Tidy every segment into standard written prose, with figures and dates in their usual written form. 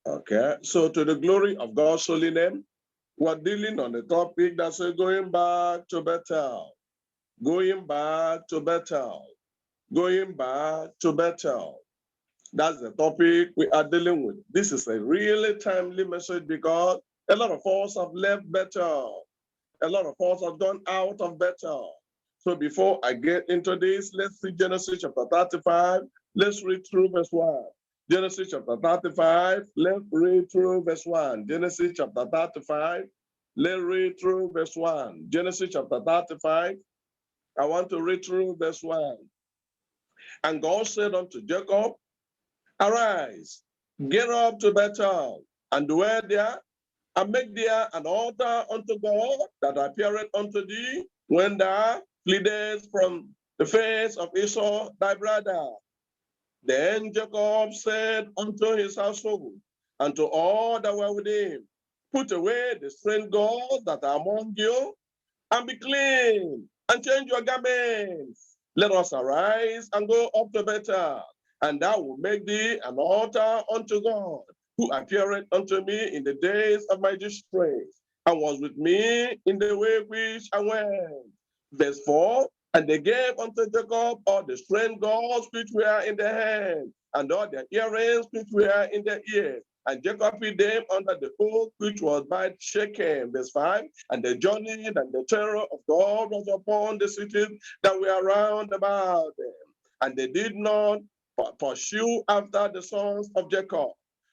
Okay, so to the glory of God's holy name, we're dealing on the topic that says going back to Bethel, going back to Bethel, going back to Bethel. That's the topic we are dealing with. This is a really timely message because a lot of us have left Bethel. A lot of us have gone out of Bethel. So before I get into this, let's see Genesis chapter 35. Let's read through verse 1. Genesis chapter 35, let's read through verse 1. Genesis chapter 35, let's read through verse 1. Genesis chapter 35, I want to read through verse 1. And God said unto Jacob, arise, get up to Bethel, and dwell there, and make there an altar unto God that appeareth unto thee when thou fleest from the face of Esau thy brother. Then Jacob said unto his household, and to all that were with him, put away the strange gods that are among you, and be clean, and change your garments. Let us arise and go up to Bethel, and thou will make thee an altar unto God, who appeared unto me in the days of my distress, and was with me in the way which I went. Verse 4, and they gave unto Jacob all the strange gods which were in their hand, and all their earrings which were in their ears. And Jacob hid them under the oak which was by Shechem. Verse 5, and they journeyed, and the terror of God was upon the cities that were round about them. And they did not pursue after the sons of Jacob.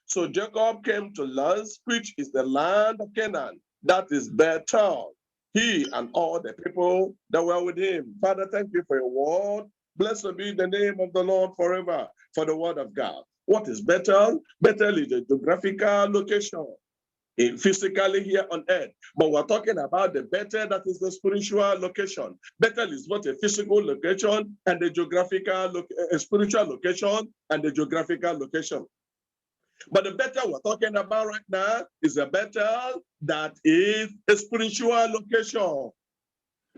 So Jacob came to Luz, which is the land of Canaan, that is Bethel, he and all the people that were with him. Father, thank you for your word. Blessed be the name of the Lord forever for the word of God. What is Bethel? Bethel is a geographical location physically here on earth, but we're talking about the Bethel that is the spiritual location. Bethel is both a physical location and a geographical, a spiritual location and a geographical location. But the Bethel we're talking about right now is a Bethel that is a spiritual location.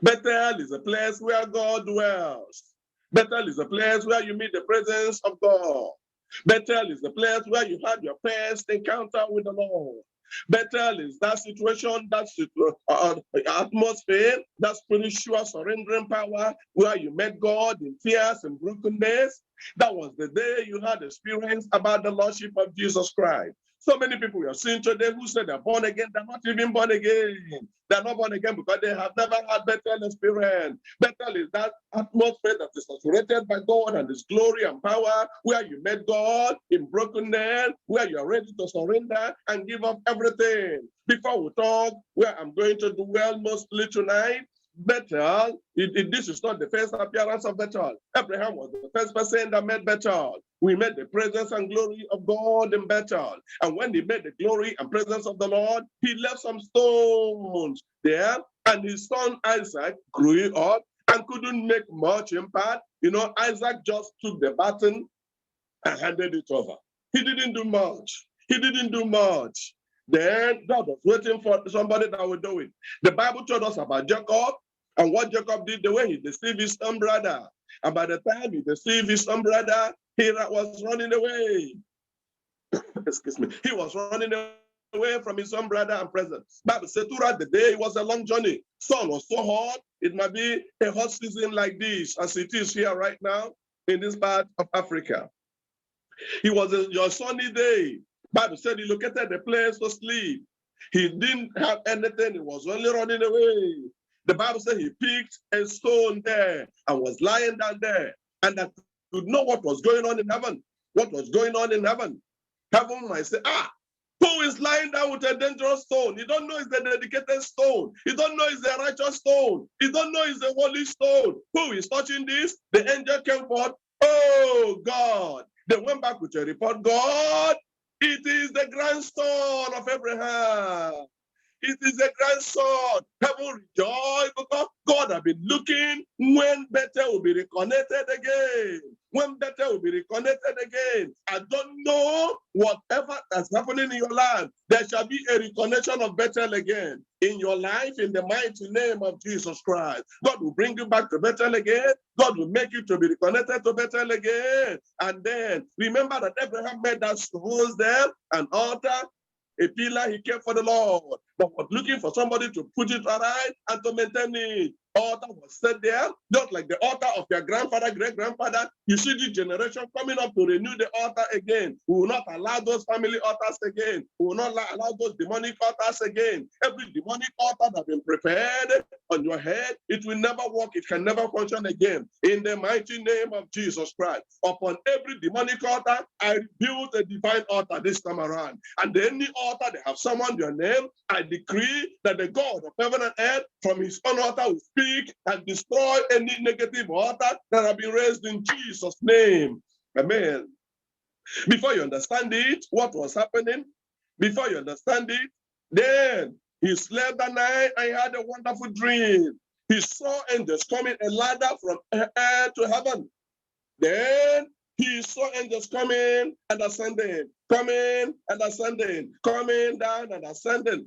Bethel is a place where God dwells. Bethel is a place where you meet the presence of God. Bethel is the place where you had your first encounter with the Lord. Bethel is that situation, that atmosphere, that spiritual surrendering power where you met God in tears and brokenness. That was the day you had experience about the Lordship of Jesus Christ. So many people we are seeing today who say they're born again, they're not even born again. They're not born again because they have never had Bethel experience. Bethel is that atmosphere that is saturated by God and His glory and power, where you met God in brokenness, where you are ready to surrender and give up everything. Before we talk, where I'm going to dwell mostly tonight, Bethel, this is not the first appearance of Bethel. Abraham was the first person that met Bethel. We met the presence and glory of God in Bethel. And when he met the glory and presence of the Lord, he left some stones there. And his son Isaac grew up and couldn't make much impact. You know, Isaac just took the baton and handed it over. He didn't do much. He didn't do much. Then God was waiting for somebody that would do it. The Bible told us about Jacob and what Jacob did, the way he deceived his own brother. And by the time he deceived his own brother, he was running away. Excuse me. He was running away from his own brother and presence. Bible said throughout the day, it was a long journey. Sun was so hot. It might be a hot season like this, as it is here right now in this part of Africa. It was a sunny day. Bible said he located the place to sleep. He didn't have anything. He was only running away. The Bible said he picked a stone there and was lying down there. And that could know what was going on in heaven. What was going on in heaven? Heaven might say, who is lying down with a dangerous stone? You don't know it's a dedicated stone. You don't know it's a righteous stone. You don't know it's a holy stone. Who is touching this? The angel came forth. Oh, God. They went back with a report. God, it is the grandson of Abraham. It is a grandson. Heaven rejoice because God has been looking when Bethel will be reconnected again. When Bethel will be reconnected again. I don't know whatever that's happening in your life. There shall be a reconnection of Bethel again in your life in the mighty name of Jesus Christ. God will bring you back to Bethel again. God will make you to be reconnected to Bethel again. And then remember that Abraham made that stones there, an altar, a pillar he kept for the Lord, but was looking for somebody to put it right and to maintain it. Altar was set there, just like the altar of your grandfather, great-grandfather. You see the generation coming up to renew the altar again. We will not allow those family altars again. We will not allow those demonic altars again. Every demonic altar that has been prepared on your head, it will never work. It can never function again. In the mighty name of Jesus Christ, upon every demonic altar, I build a divine altar this time around. And any altar they have summoned your name, I decree that the God of heaven and earth from his own altar will speak and destroy any negative altar that have been raised in Jesus' name. Amen. Before you understand it, what was happening? Before you understand it, then he slept that night and he had a wonderful dream. He saw angels coming, a ladder from earth to heaven. Then he saw angels coming and ascending, coming and ascending, coming down and ascending.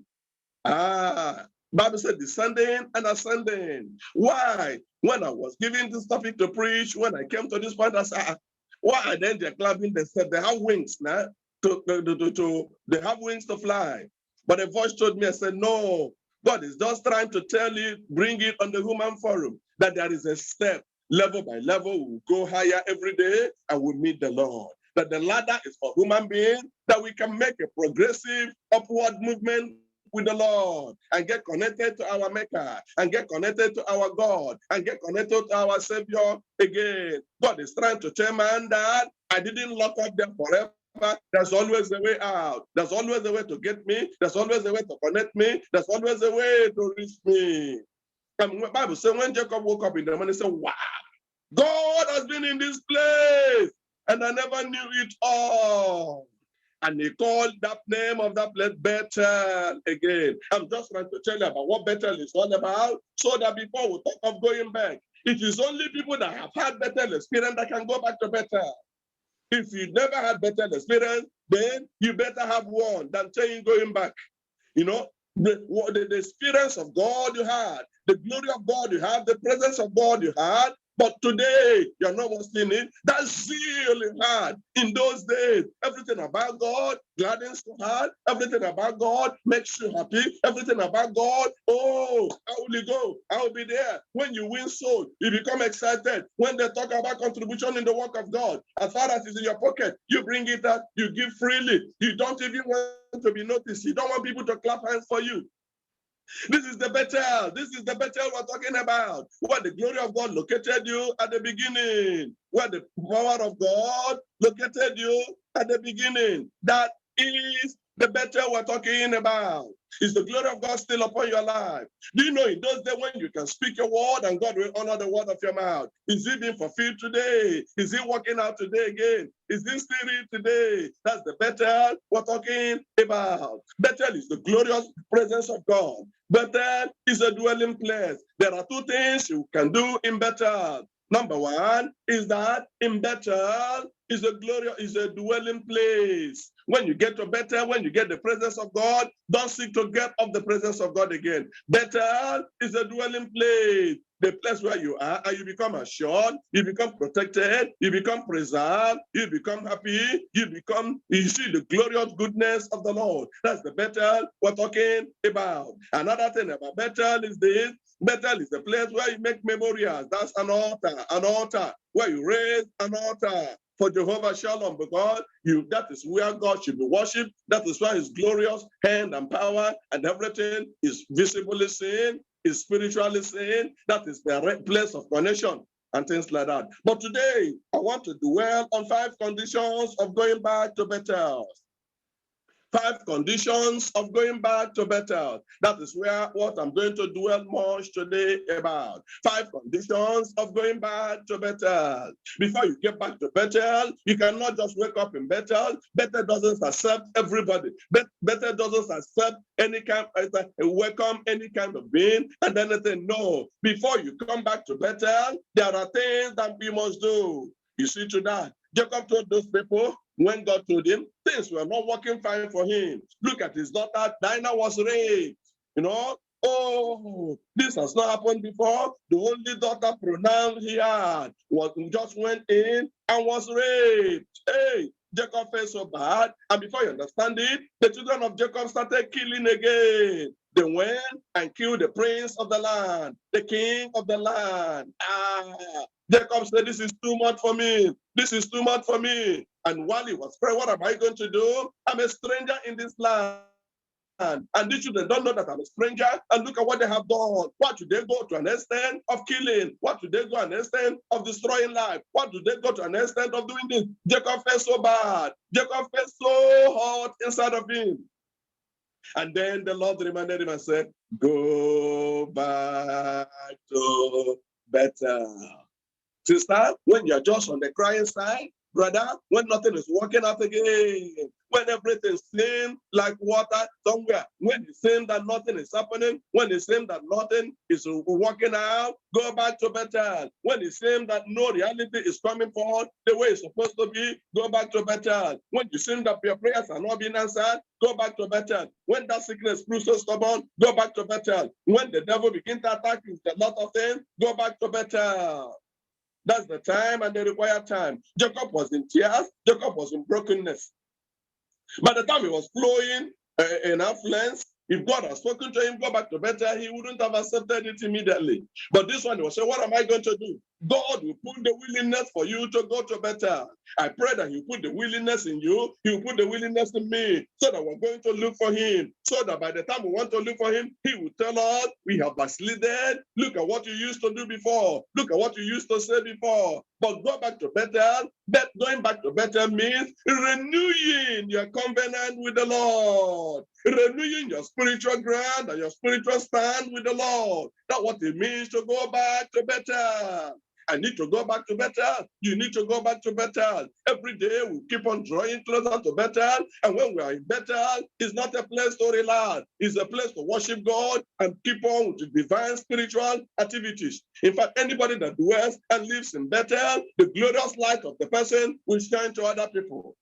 Bible said descending and ascending. Why? When I was given this topic to preach, when I came to this point, I said, why are then they're clapping? They said they have wings now. They have wings to fly. But a voice told me, I said, no, God is just trying to tell you, bring it on the human forum, that there is a step, level by level, we'll go higher every day and we'll meet the Lord. That the ladder is for human beings, that we can make a progressive upward movement with the Lord and get connected to our Maker and get connected to our God and get connected to our Savior again. God is trying to tell man that I didn't lock up there forever. There's always a way out. There's always a way to get me. There's always a way to connect me. There's always a way to reach me. And the Bible says when Jacob woke up in the morning, he said, wow, God has been in this place and I never knew it all. And he called that name of that place Bethel again. I'm just trying to tell you about what Bethel is all about, so that before we talk of going back, it is only people that have had Bethel experience that can go back to Bethel. If you never had Bethel experience, then you better have one than saying going back. You know, the experience of God you had, the glory of God you had, the presence of God you had, but today, you're not seeing it. That zeal you had in those days. Everything about God gladdens your heart. Everything about God makes you happy. Everything about God, oh, how will you go? I will be there. When you win souls, you become excited. When they talk about contribution in the work of God, as far as it's in your pocket, you bring it out, you give freely. You don't even want to be noticed. You don't want people to clap hands for you. This is the Bethel. This is the Bethel we're talking about. Where the glory of God located you at the beginning. Where the power of God located you at the beginning. That is the Bethel we're talking about. Is the glory of God still upon your life? Do you know in those days when you can speak a word and God will honor the word of your mouth? Is it being fulfilled today? Is it working out today again? Is this still real today? That's the Bethel we're talking about. Bethel is the glorious presence of God. Bethel is a dwelling place. There are two things you can do in Bethel. Number one is that in Bethel is a dwelling place. When you get to Bethel, when you get the presence of God, don't seek to get off the presence of God again. Bethel is a dwelling place. The place where you are, and you become assured, you become protected, you become preserved, you become happy, you see the glorious goodness of the Lord. That's the Bethel we're talking about. Another thing about Bethel is this. Bethel is the place where you make memorials. That's an altar where you raise an altar for Jehovah Shalom, because that is where God should be worshipped. That is where his glorious hand and power and everything is visibly seen, is spiritually seen. That is the right place of connection and things like that. But today, I want to dwell on 5 conditions of going back to Bethel. 5 conditions of going back to Bethel. That is what I'm going to dwell much today about. 5 conditions of going back to Bethel. Before you get back to Bethel, you cannot just wake up in Bethel. Bethel doesn't accept everybody. Bethel doesn't accept any kind of welcome any kind of being and then they say no. Before you come back to Bethel, there are things that we must do. You see to that. Jacob told those people, when God told him, things were not working fine for him. Look at his daughter, Dinah was raped. You know, oh, this has not happened before. The only daughter pronounced he had just went in and was raped. Hey, Jacob felt so bad. And before you understand it, the children of Jacob started killing again. They went and killed the prince of the land, the king of the land. Jacob said, this is too much for me. This is too much for me. And while he was praying, what am I going to do? I'm a stranger in this land. And these children don't know that I'm a stranger. And look at what they have done. What do they go to an extent of killing? What do they go to an extent of destroying life? What do they go to an extent of doing this? Jacob felt so bad. Jacob felt so hot inside of him. And then the Lord reminded him and said, go back to Bethel. Sister, when you're just on the crying side, brother, when nothing is working out again, when everything seems like water somewhere, when it seems that nothing is happening, when it seems that nothing is working out, go back to Bethel. When it seems that no reality is coming forward the way it's supposed to be, go back to Bethel. When you seem that your prayers are not being answered, go back to Bethel. When that sickness proves so stubborn, go back to Bethel. When the devil begins to attack you with a lot of things, go back to Bethel. That's the time and the required time. Jacob was in tears. Jacob was in brokenness. By the time he was flowing in affluence, if God had spoken to him, go back to Bethel, he wouldn't have accepted it immediately. But this one, he was saying, what am I going to do? God will put the willingness for you to go to Bethel. I pray that He put the willingness in you, He will put the willingness in me, so that we're going to look for Him. So that by the time we want to look for Him, He will tell us, we have backslidden. Look at what you used to do before. Look at what you used to say before. But go back to Bethel. Going back to Bethel means renewing your covenant with the Lord. Renewing your spiritual ground and your spiritual stand with the Lord. That's what it means to go back to Bethel. I need to go back to Bethel. You need to go back to Bethel. Every day we keep on drawing closer to Bethel. And when we are in Bethel, it's not a place to relax. It's a place to worship God and keep on with divine spiritual activities. In fact, anybody that dwells and lives in Bethel, the glorious light of the person will shine to other people.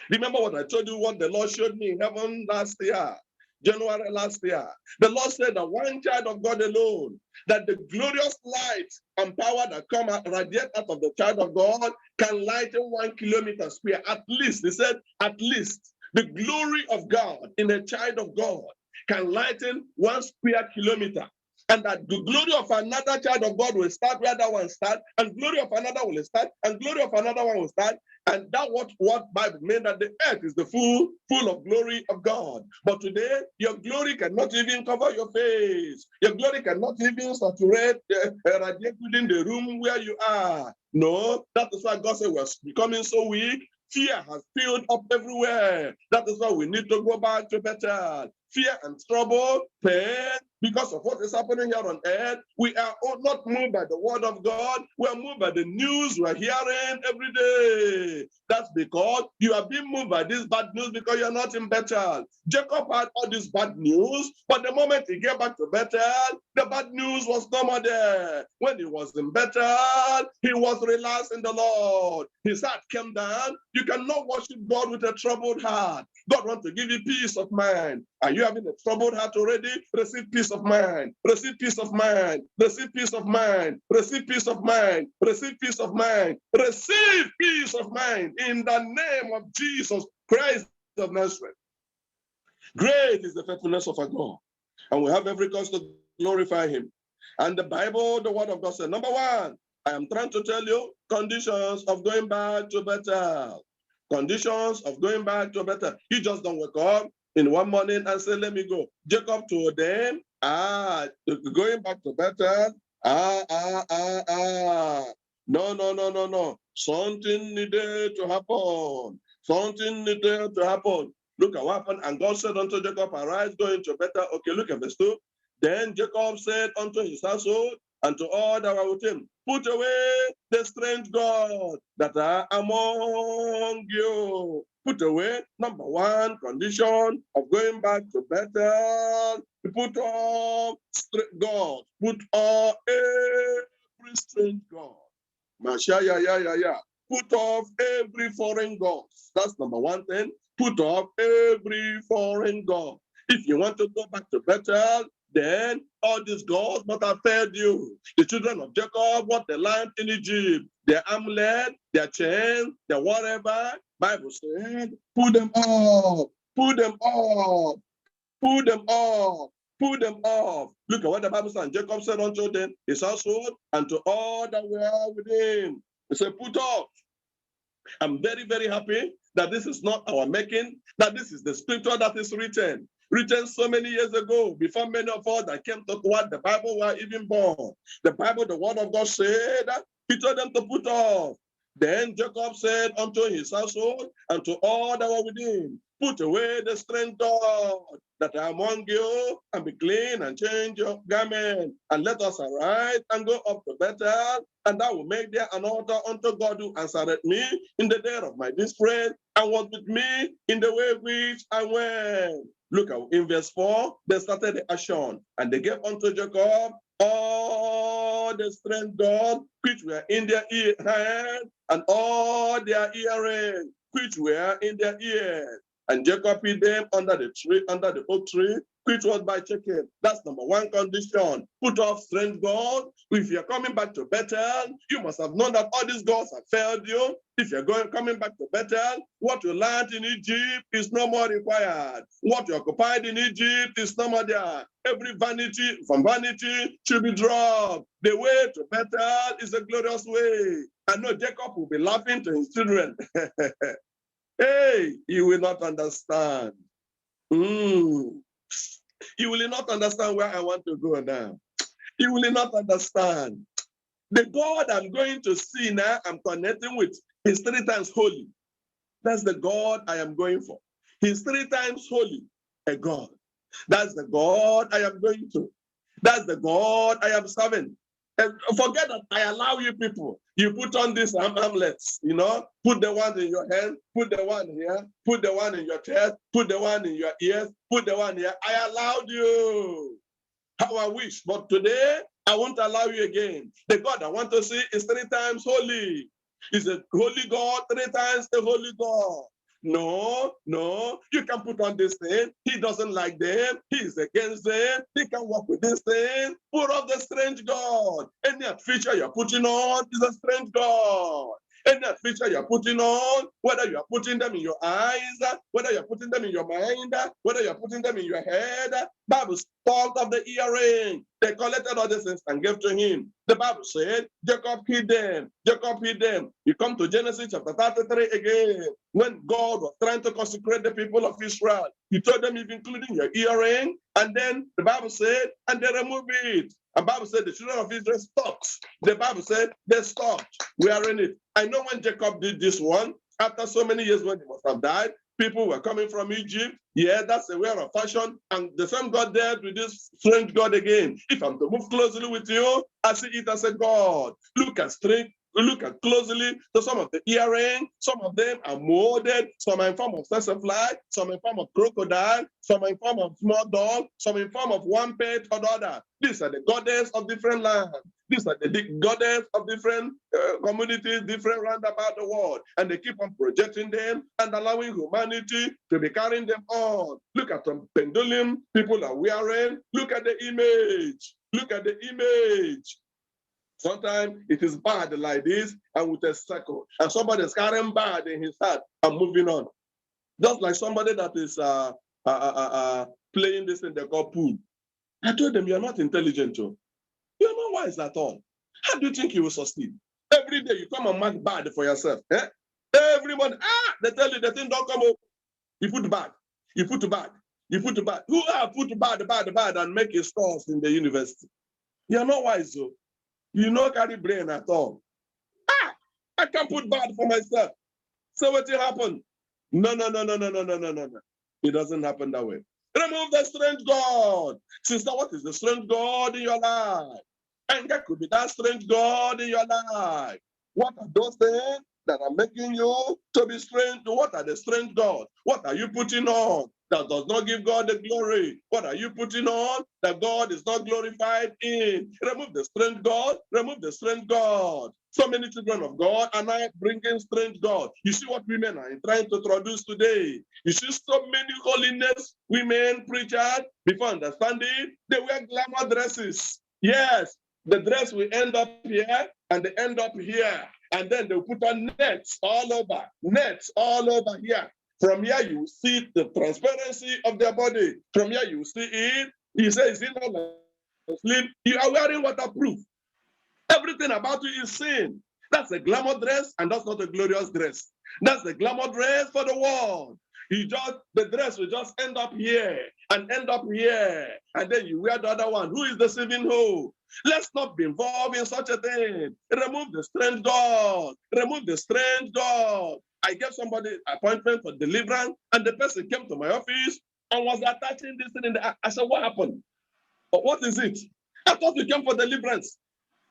Remember what I told you, what the Lord showed me in heaven last year. January last year, the Lord said that one child of God alone, that the glorious light and power that come out, radiate out of the child of God can lighten 1 kilometer square. At least, he said, at least the glory of God in a child of God can lighten 1 square kilometer. And that the glory of another child of God will start where that one starts, and glory of another will start, and glory of another one will start. And that what Bible meant, that the earth is the full of glory of God. But today, your glory cannot even cover your face. Your glory cannot even saturate, radiate within the room where you are. No, that is why God said we're becoming so weak. Fear has filled up everywhere. That is why we need to go back to Bethel. Fear and trouble, pain, because of what is happening here on earth. We are not moved by the word of God. We are moved by the news we are hearing every day. That's because you are being moved by this bad news because you're not in Bethel. Jacob had all this bad news, but the moment he came back to Bethel, the bad news was no more there. When he was in Bethel, he was relaxed in the Lord. His heart came down. You cannot worship God with a troubled heart. God wants to give you peace of mind. Are you having a troubled heart already? Receive peace of mind. Receive peace of mind. Receive peace of mind. Receive peace of mind. Receive peace of mind. Receive peace of mind in the name of Jesus Christ of Nazareth. Great is the faithfulness of our God, and we have every cause to glorify Him. And the Bible, the Word of God said, number one, I am trying to tell you conditions of going back to Bethel. Conditions of going back to Bethel. You just don't wake up in one morning and say, let me go. Jacob told them, going back to Bethel, no. Something needed to happen. Something needed to happen. Look at what happened. And God said unto Jacob, arise, go into Bethel. Okay, look at verse 2. Then Jacob said unto his household and to all that were with him, put away the strange gods that are among you. Put away, number one condition of going back to Bethel. Put off God. Put off every strange God. Put off every foreign god. That's number one thing. Put off every foreign god. If you want to go back to Bethel, then all these gods must have failed you. The children of Jacob, what they learned in Egypt, their amulet, their chain, their whatever, Bible said, put them off, put them off, put them off, put them off. Look at what the Bible says. Jacob said unto them, his household, and to all that were with him. He said, put off. I'm very, very happy that this is not our making, that this is the scripture that is written so many years ago, before many of us that came to what the Bible were even born. The Bible, the word of God said, he told them to put off. Then Jacob said unto his household and to all that were with him, put away the strange God that are among you, and be clean, and change your garment, and let us arise and go up to Bethel, and I will make there an altar unto God who answered me in the day of my distress, and was with me in the way which I went. Look at in verse 4, they started the action, and they gave unto Jacob all the strange gods which were in their hand, and all their earrings which were in their ears. And Jacob hid them under the tree, under the oak tree, which was by Shechem. That's number one condition. Put off strange gods. If you're coming back to Bethel, you must have known that all these gods have failed you. If you're coming back to Bethel, what you learned in Egypt is no more required. What you occupied in Egypt is no more there. Every vanity from vanity should be dropped. The way to Bethel is a glorious way. I know Jacob will be laughing to his children. Hey, you will not understand. You will not understand where I want to go now. You will not understand. The God I'm going to see now, I'm connecting with, is 3 times holy. That's the God I am going for. He's 3 times holy, a God. That's the God I am going to. That's the God I am serving. And forget that I allow you people. You put on these amulets, put the one in your hand, put the one here, put the one in your chest, put the one in your ears, put the one here. I allowed you. How I wish, but today I won't allow you again. The God I want to see is 3 times holy. He's a holy God, 3 times the holy God. No, you can put on this thing. He doesn't like them. He's against them. He can work with this thing. Put off the strange God. Any feature you're putting on is a strange God. Any feature you're putting on, whether you're putting them in your eyes, whether you're putting them in your mind, whether you're putting them in your head, Bible talked of the earring. They collected all these things and gave to him. The Bible said, Jacob hid them. Jacob hid them. You come to Genesis chapter 33 again. When God was trying to consecrate the people of Israel, he told them, if including your earring, and then the Bible said, and they removed it. The Bible said the children of Israel stopped. The Bible said they stopped wearing it. I know when Jacob did this one, after so many years when he must have died, people were coming from Egypt. Yeah, that's a way of fashion. And the same God there with this strange God again. If I'm to move closely with you, I see it as a God. Look at closely to some of the earrings. Some of them are molded. Some are in form of sassafly. Some in form of crocodile. Some in form of small dog. Some in form of one pet or the other. These are the goddess of different lands. These are the goddess of different communities, different round about the world. And they keep on projecting them and allowing humanity to be carrying them on. Look at the pendulum people are wearing. Look at the image. Look at the image. Sometimes it is bad like this and with a circle. And somebody is carrying bad in his heart and moving on. Just like somebody that is playing this in the call pool. I told them, you're not intelligent, Joe. You're not wise at all. How do you think you will succeed? Every day you come and mark bad for yourself. Eh? Everyone, they tell you the thing don't come up. You put bad. You put bad. You put bad. Who have put bad and make a stars in the university? You're not wise, though. You no carry brain at all. I can't put bad for myself. So what will happen? No. It doesn't happen that way. Remove the strange God. Sister, what is the strange God in your life? Anger could be that strange God in your life. What are those things that are making you to be strange? What are the strange gods? What are you putting on that does not give God the glory? What are you putting on that God is not glorified in? Remove the strange God. Remove the strange God. So many children of God are now bringing strange God. You see what women are trying to introduce today. You see so many holiness women preachers, before understanding, they wear glamour dresses. Yes, the dress will end up here and they end up here. And then they'll put on nets all over here. From here, you see the transparency of their body. From here, you see it. He says, "Is it not like sleep? You are wearing waterproof. Everything about you is sin." That's a glamour dress, and that's not a glorious dress. That's the glamour dress for the world. The dress will just end up here and end up here, and then you wear the other one. Who is deceiving who? Let's not be involved in such a thing. Remove the strange God. Remove the strange God. I gave somebody appointment for deliverance, and the person came to my office and was attaching this thing in the. I said, "What happened? What is it? I thought you came for deliverance.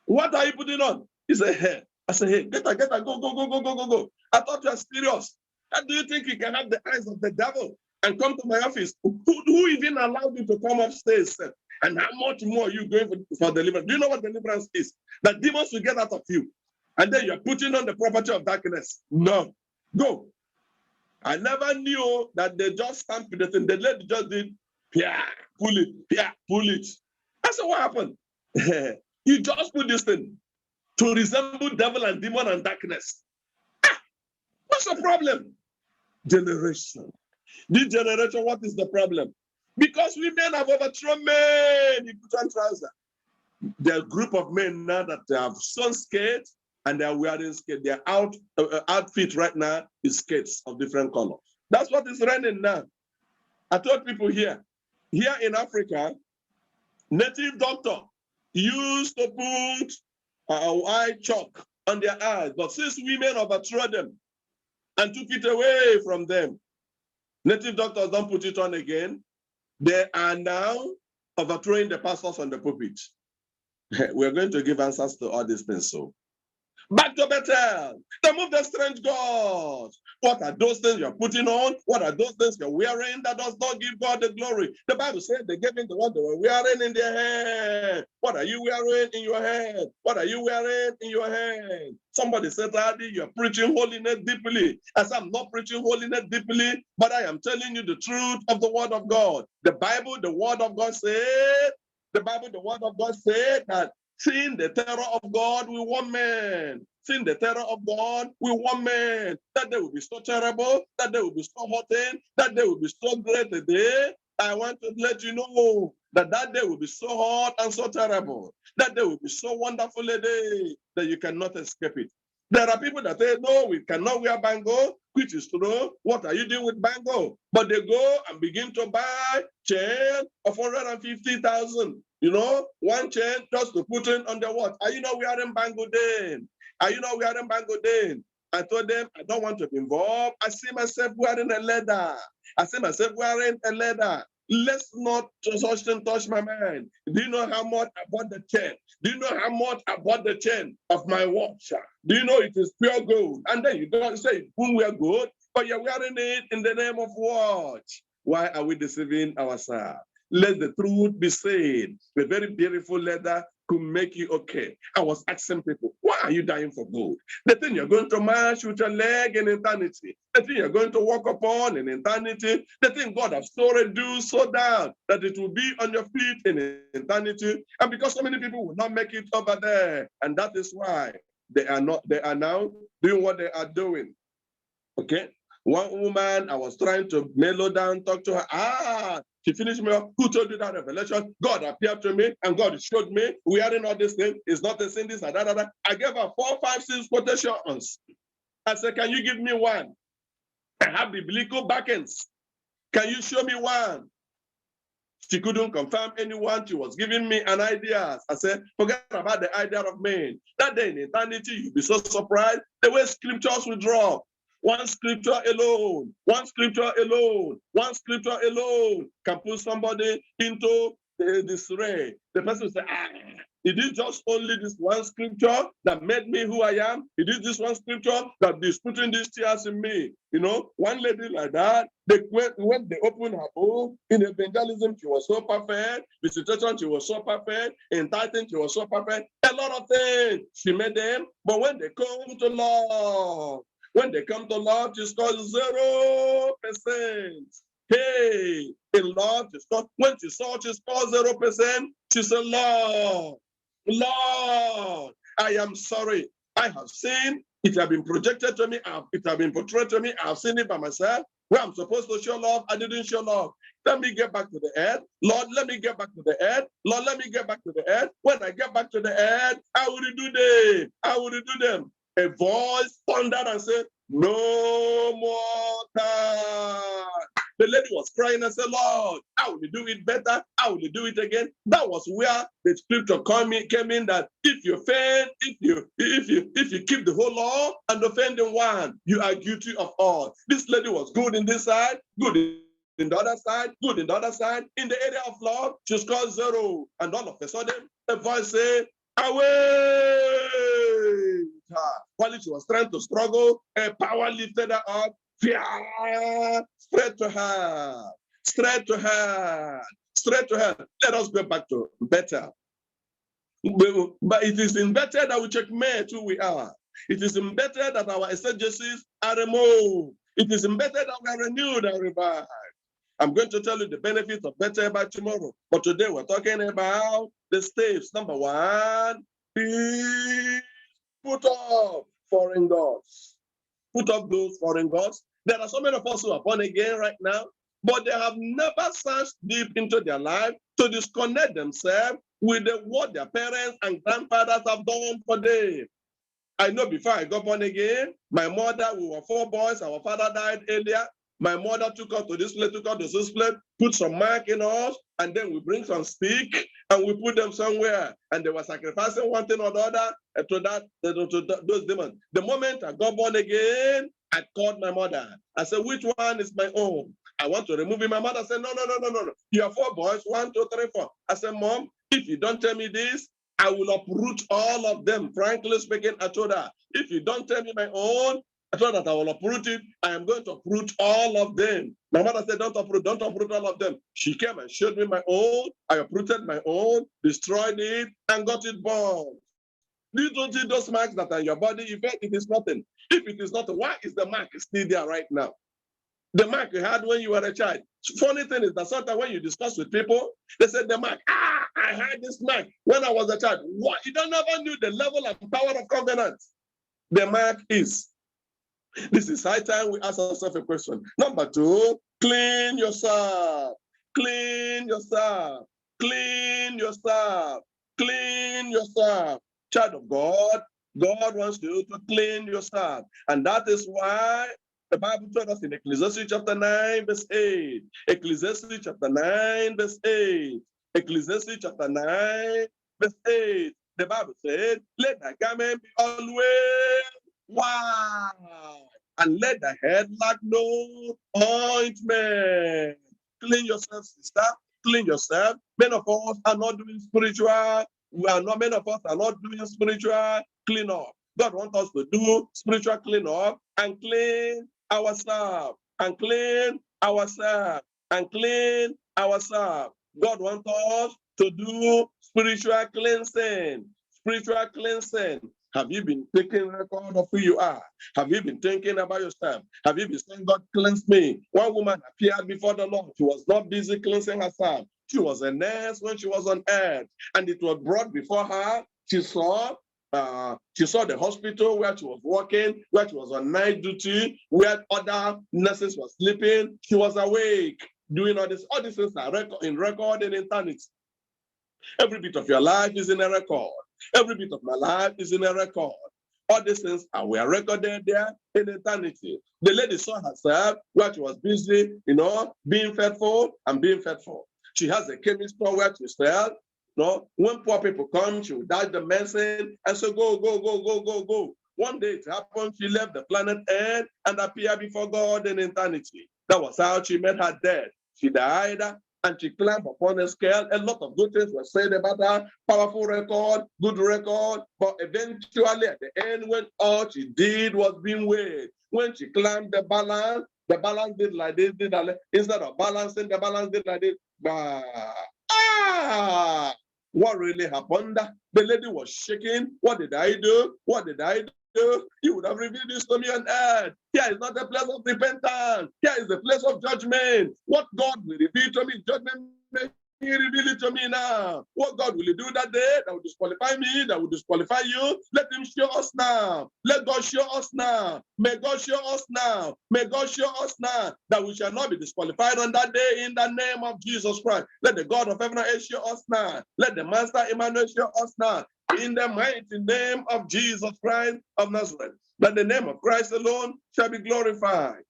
What are you putting on?" He said, "Hey." I said, "Hey, get her, go. I thought you are serious. How do you think you can have the eyes of the devil and come to my office? Who even allowed you to come upstairs? And how much more are you going for deliverance? Do you know what deliverance is? That demons will get out of you. And then you're putting on the property of darkness. No. Go." I never knew that they just stamped the thing. The lady just did, yeah, pull it, yeah, pull it. I said, "What happened?" You just put this thing to resemble devil and demon and darkness. What's the problem? Generation. This generation, what is the problem? Because women have overthrown men in put on trousers. There are a group of men now that have sewn skirts and they are wearing skirts. Their outfit right now is skirts of different colors. That's what is running now. I told people here in Africa, native doctor used to put white chalk on their eyes, but since women overthrew them and took it away from them, native doctors don't put it on again. They are now overthrowing the pastors on the pulpit. We're going to give answers to all these things. So, back to Bethel. Remove the strange gods. What are those things you're putting on? What are those things you're wearing that does not give God the glory? The Bible said they gave him the one they were wearing in their hand. What are you wearing in your hand? What are you wearing in your hand? Somebody said, "Daddy, you're preaching holiness deeply." I said, "I'm not preaching holiness deeply, but I am telling you the truth of the word of God." The Bible, the word of God said, that seeing the terror of God we want men. Seeing the terror of God we want men. That day will be so terrible. That day will be so hurting. That day will be so great a day. I want to let you know that day will be so hot and so terrible. That day will be so wonderful a day that you cannot escape it. There are people that say, "No, we cannot wear bangle," which is true. What are you doing with bangle? But they go and begin to buy chain of 150,000. One chain just to put in on the watch. Are you not wearing bangle then? Are you not wearing bangle then? I told them, I don't want to be involved. I see myself wearing a leather. Let's not touch my mind. Do you know how much I bought the chain? Do you know how much I bought the chain of my watch? Do you know it is pure gold? And then you don't say, "Whom wear gold," but you're wearing it in the name of watch. Why are we deceiving ourselves? Let the truth be said. A very beautiful leather could make you okay. I was asking people, why are you dying for gold? The thing you're going to march with your leg in eternity. The thing you're going to walk upon in eternity. The thing God has so reduced, so down, that it will be on your feet in eternity. And because so many people will not make it over there. And that is why they are now doing what they are doing. Okay? One woman, I was trying to mellow down, talk to her. She finished me up. "Who told you that revelation?" "God appeared to me and God showed me wearing all this thing. It's not a sin, this and that. I gave her 4, 5, 6 quotations. I said, "Can you give me one? I have biblical backends. Can you show me one?" She couldn't confirm anyone. She was giving me an idea. I said, "Forget about the idea of men. That day in eternity, you'll be so surprised the way scriptures will drop. One scripture alone, one scripture alone, one scripture alone can put somebody into disarray. The person will say, it is just only this one scripture that made me who I am. It is this one scripture that is putting these tears in me. You know, one lady like that, when they opened her book, in evangelism, she was so perfect. Visitation, she was so perfect. In tithing, she was so perfect. A lot of things she made them. But when they come to Lord, she's got 0%. Hey, in Lord, when she saw she scored 0%, she said, Lord, I am sorry. I have seen it has been projected to me, it has been portrayed to me, I've seen it by myself. Where I'm supposed to show love, I didn't show love. Let me get back to the earth. Lord, let me get back to the earth. Lord, let me get back to the earth. When I get back to the earth, I will do them. I will do them. A voice thundered and said, no more time. The lady was crying and said, Lord, I will do it better. I will do it again. That was where the scripture came in that if you fail, if you keep the whole law and offend in one, you are guilty of all. This lady was good in this side, good in the other side, good in the other side. In the area of love, she scored 0. And all of a sudden, a voice said, away! While she was trying to struggle, a power lifted her up. Fear straight to her, straight to her, straight to her. Let us go back to better. But it is in better that we checkmate who we are. It is in better that our exegesis are removed. It is in better that we are renewed and revived. I'm going to tell you the benefits of better by tomorrow. But today we're talking about the steps. Number 1, please put off foreign gods. Put off those foreign gods. There are so many of us who are born again right now, but they have never searched deep into their life to disconnect themselves with what their parents and grandfathers have done for them. I know before I got born again, my mother, we were 4 boys, our father died earlier. My mother took us to this place, took us to this place, put some mark in us, and then we bring some stick and we put them somewhere. And they were sacrificing one thing or the other to those demons. The moment I got born again, I called my mother. I said, which one is my own? I want to remove it. My mother said, no. You have 4 boys, 1, 2, 3, 4. I said, Mom, if you don't tell me this, I will uproot all of them. Frankly speaking, I told her, if you don't tell me my own, I told her that I will uproot it. I am going to uproot all of them. My mother said, don't uproot all of them. She came and showed me my own. I uprooted my own, destroyed it, and got it burned. You don't see those marks that are in your body. In fact, it is nothing. If it is nothing, why is the mark still there right now? The mark you had when you were a child. Funny thing is that sometimes when you discuss with people, they say the mark, I had this mark when I was a child. What? You don't ever knew the level and power of covenant. The mark is. This is high time we ask ourselves a question. Number 2, clean yourself. Clean yourself. Clean yourself. Clean yourself. Child of God, God wants you to clean yourself. And that is why the Bible told us in Ecclesiastes chapter 9, verse 8. Ecclesiastes chapter 9, verse 8. Ecclesiastes chapter 9, verse 8. The Bible said, let thy garment be always white, and let the head lack no ointment. Clean yourself, sister. Clean yourself. Many of us are not doing spiritual. Many of us are not doing spiritual clean up. God wants us to do spiritual clean up and clean ourselves. And clean ourselves. And clean ourselves. God wants us to do spiritual cleansing. Spiritual cleansing. Have you been taking record of who you are? Have you been thinking about yourself? Have you been saying, God, cleanse me? One woman appeared before the Lord. She was not busy cleansing herself. She was a nurse when she was on earth. And it was brought before her. She saw the hospital where she was working, where she was on night duty, where other nurses were sleeping. She was awake, doing all this. All these things are in record in eternity. Every bit of your life is in a record. Every bit of my life is in a record. All these things were recorded there in eternity. The lady saw herself where she was busy, being faithful and being faithful. She has a chemist store where she sells. When poor people come, she will dash the medicine and say, go. One day it happened, she left the planet Earth and appeared before God in eternity. That was how she met her death. She died and she climbed upon a scale. A lot of good things were said about her, powerful record, good record, but eventually at the end, when all she did was being weighed, when she climbed the balance did like this, did like this. Instead of balancing, the balance did like this. What really happened? The lady was shaking. What did I do? What did I do? You would have revealed this to me on earth. Here is not the place of repentance. Here is the place of judgment. What God will reveal to me, judgment, may He reveal it to me now. What God will He do that day that will disqualify me, that will disqualify you? Let Him show us now. Let God show us now. May God show us now. May God show us now that we shall not be disqualified on that day in the name of Jesus Christ. Let the God of heaven and earth show us now. Let the Master Emmanuel show us now. In the mighty name of Jesus Christ of Nazareth, that the name of Christ alone shall be glorified.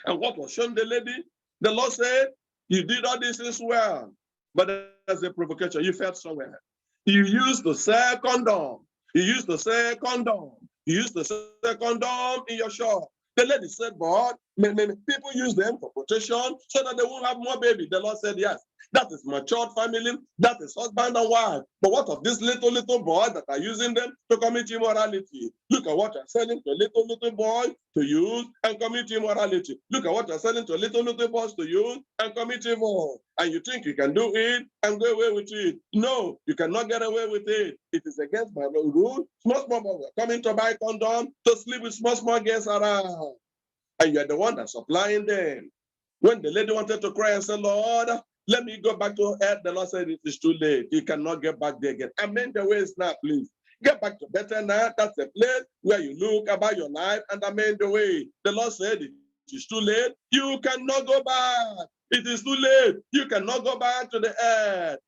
And what was shown the lady? The Lord said, you did all this as well, but as a provocation, you felt somewhere. You used the second condom. You used the second condom. You used the second condom in your shop. The lady said, but people use them for protection so that they won't have more baby. The Lord said, yes. That is matured family. That is husband and wife. But what of these little boys that are using them to commit immorality? Look at what you're selling to little boys to use and commit immorality. Look at what you're selling to little boys to use and commit evil. And you think you can do it and go away with it. No, you cannot get away with it. It is against my rule. Small boys are coming to buy condom to sleep with small girls around. And you're the one that's supplying them. When the lady wanted to cry and say, Lord, let me go back to earth, the Lord said it is too late. You cannot get back there again. Amend the ways now, please. Get back to better now. That's a place where you look about your life and amend the way. The Lord said it is too late. You cannot go back. It is too late. You cannot go back to the earth.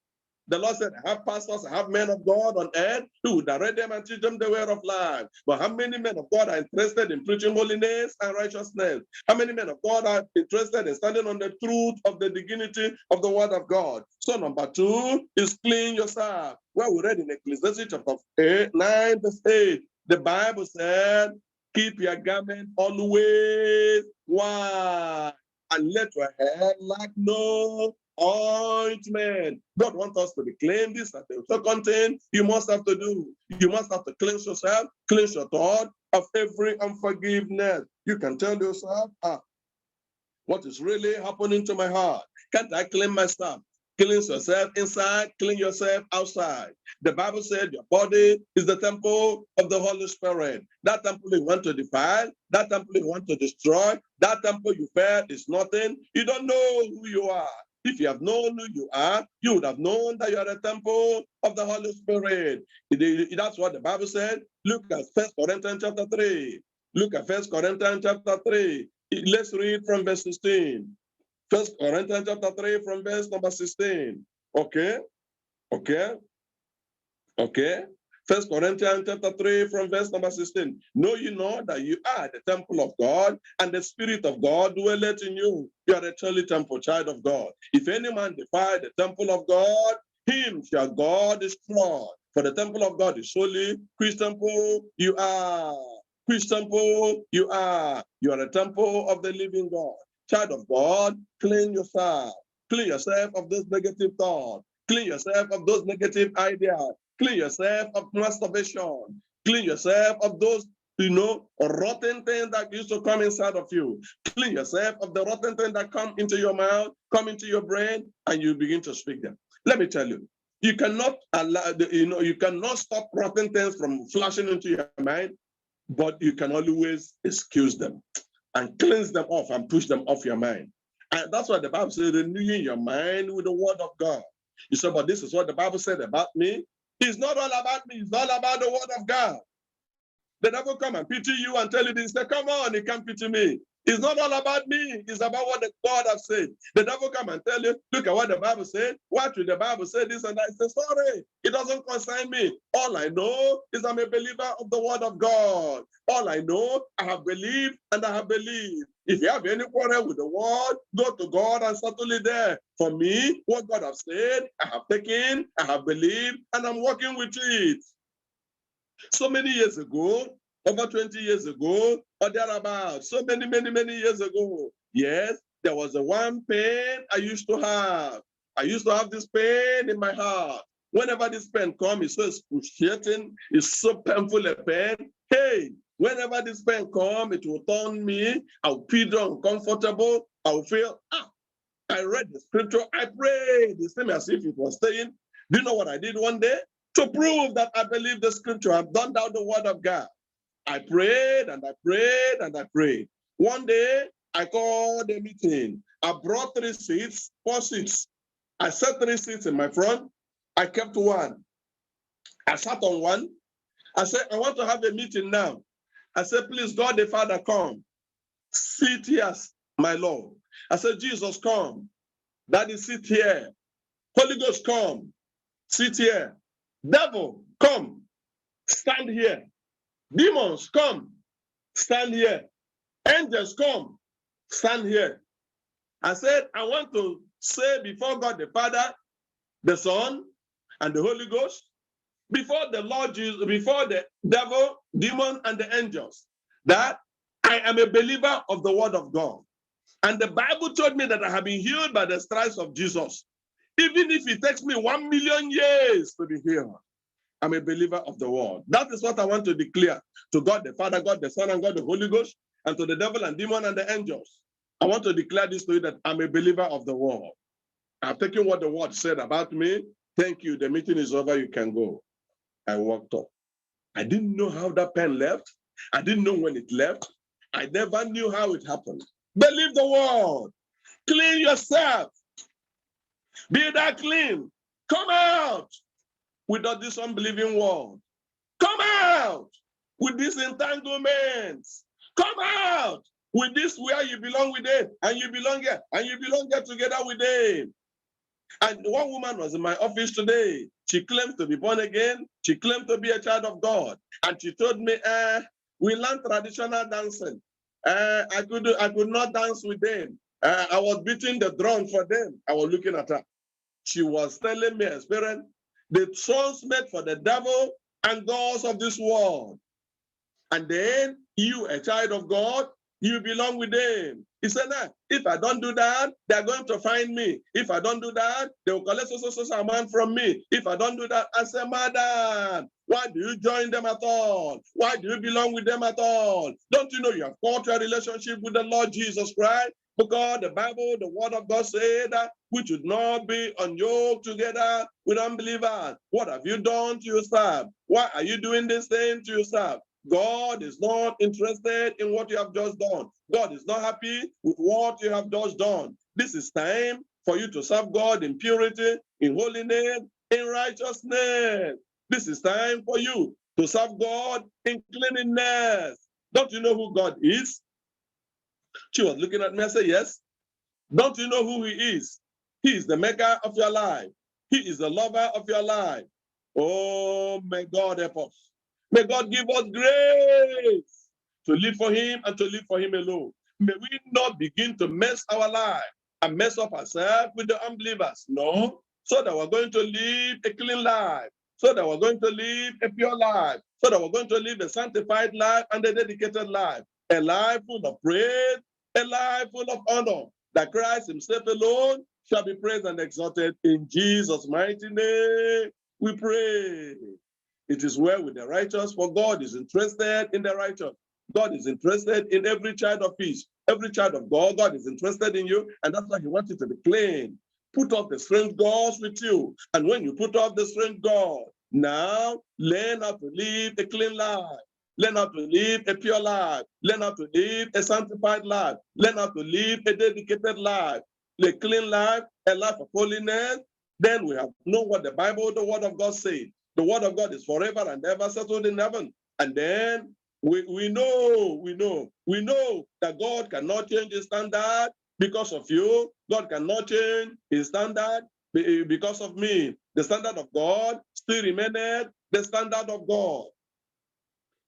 The Lord said, I have pastors, I have men of God on earth who would direct them and teach them the way of life. But how many men of God are interested in preaching holiness and righteousness? How many men of God are interested in standing on the truth of the dignity of the word of God? So number 2 is clean yourself. Well, we read in Ecclesiastes chapter 9, verse 8. The Bible said, keep your garment always white, and let your hair lack no ointment. God wants us to be clean. This and the second thing you must have to do. You must have to cleanse yourself, cleanse your thought of every unforgiveness. You can tell yourself, what is really happening to my heart? Can't I clean myself? Cleanse yourself inside, clean yourself outside. The Bible said your body is the temple of the Holy Spirit. That temple you want to defile, that temple you want to destroy, that temple you felt is nothing. You don't know who you are. If you have known who you are, you would have known that you are a temple of the Holy Spirit. That's what the Bible said. Look at 1 Corinthians chapter 3. Look at 1 Corinthians chapter 3. Let's read from verse 16. 1 Corinthians chapter 3 from verse number 16. Okay. 1 Corinthians chapter 3 from verse number 16. Know you know that you are the temple of God, and the Spirit of God dwelleth in you. You are a truly temple, child of God. If any man defile the temple of God, him shall God destroy. For the temple of God is holy. Which temple you are? Which temple you are? You are a temple of the living God. Child of God, clean yourself. Clean yourself of those negative thoughts. Clean yourself of those negative ideas. Clean yourself of masturbation. Clean yourself of those, rotten things that used to come inside of you. Clean yourself of the rotten things that come into your mouth, come into your brain, and you begin to speak them. Let me tell you, you cannot allow, you cannot stop rotten things from flashing into your mind, but you can always excuse them and cleanse them off and push them off your mind. And that's why the Bible says, renewing your mind with the word of God. You say, but this is what the Bible said about me. It's not all about me. It's all about the word of God. The devil come and pity you and tell you this. Say, come on, he can't pity me. It's not all about me. It's about what the God has said. The devil come and tell you, look at what the Bible said. What will the Bible say? This and that. Say, sorry, it doesn't concern me. All I know is I'm a believer of the word of God. All I know, I have believed and I have believed. If you have any quarrel with the word, go to God and settle it there. For me, what God has said, I have taken, I have believed, and I'm working with it. So many years ago, over 20 years ago, or thereabouts, so many, many, many years ago. Yes, there was a one pain I used to have. I used to have this pain in my heart. Whenever this pain comes, it's so excruciating, it's so painful a pain. Hey, whenever this pain comes, it will turn me, I'll feel uncomfortable, I'll feel, I read the scripture, I prayed, the same as if it was saying, do you know what I did one day? To prove that I believe the scripture, I've done down the word of God. I prayed and I prayed and I prayed. One day, I called a meeting. I brought 3 seats, 4 seats. I set 3 seats in my front. I kept one. I sat on one. I said, I want to have a meeting now. I said, please, God the Father, come. Sit here, my Lord. I said, Jesus, come. Daddy, sit here. Holy Ghost, come. Sit here. Devil, come. Stand here. Demons, come. Stand here. Angels, come. Stand here. I said, I want to say before God the Father, the Son, and the Holy Ghost, before the Lord Jesus, before the devil, demon, and the angels, that I am a believer of the word of God. And the Bible told me that I have been healed by the stripes of Jesus. Even if it takes me 1 million years to be healed, I'm a believer of the word. That is what I want to declare to God the Father, God the Son, and God the Holy Ghost, and to the devil and demon and the angels. I want to declare this to you that I'm a believer of the word. I'm taking what the word said about me. Thank you. The meeting is over. You can go. I walked up. I didn't know how that pen left. I didn't know when it left. I never knew how it happened. Believe the word. Clean yourself. Be that clean. Come out without this unbelieving world. Come out with these entanglements. Come out with this where you belong with them, and you belong here, and you belong here together with them. And one woman was in my office today. She claims to be born again. She claimed to be a child of God. And she told me, we learned traditional dancing. I could not dance with them. I was beating the drum for them. I was looking at her. She was telling me, experience, the songs made for the devil and gods of this world. And then you, a child of God, you belong with them. He said, nah, if I don't do that, they're going to find me. If I don't do that, they will collect so amount from me. If I don't do that, I say, madam, why do you join them at all? Why do you belong with them at all? Don't you know you have got your relationship with the Lord Jesus Christ? Because the Bible, the word of God said that we should not be unyoked together with unbelievers. What have you done to yourself? Why are you doing this thing to yourself? God is not interested in what you have just done. God is not happy with what you have just done. This is time for you to serve God in purity, in holiness, in righteousness. This is time for you to serve God in cleanliness. Don't you know who God is? She was looking at me and said, yes. Don't you know who he is? He is the maker of your life. He is the lover of your life. Oh, may God help us. May God give us grace to live for him and to live for him alone. May we not begin to mess our life and mess up ourselves with the unbelievers. No, so that we're going to live a clean life, so that we're going to live a pure life, so that we're going to live a sanctified life and a dedicated life, a life full of praise, a life full of honor, that Christ himself alone shall be praised and exalted. In Jesus' mighty name, we pray. It is well with the righteous, for God is interested in the righteous. God is interested in every child of peace. Every child of God, God is interested in you, and that's why he wants you to be clean. Put off the strange gods with you. And when you put off the strange God, now learn how to live a clean life. Learn how to live a pure life. Learn how to live a sanctified life. Learn how to live a dedicated life, a clean life, a life of holiness. Then we have known what the Bible, the word of God says. The word of God is forever and ever settled in heaven. And then we know that God cannot change his standard because of you. God cannot change his standard because of me. The standard of God still remained the standard of God.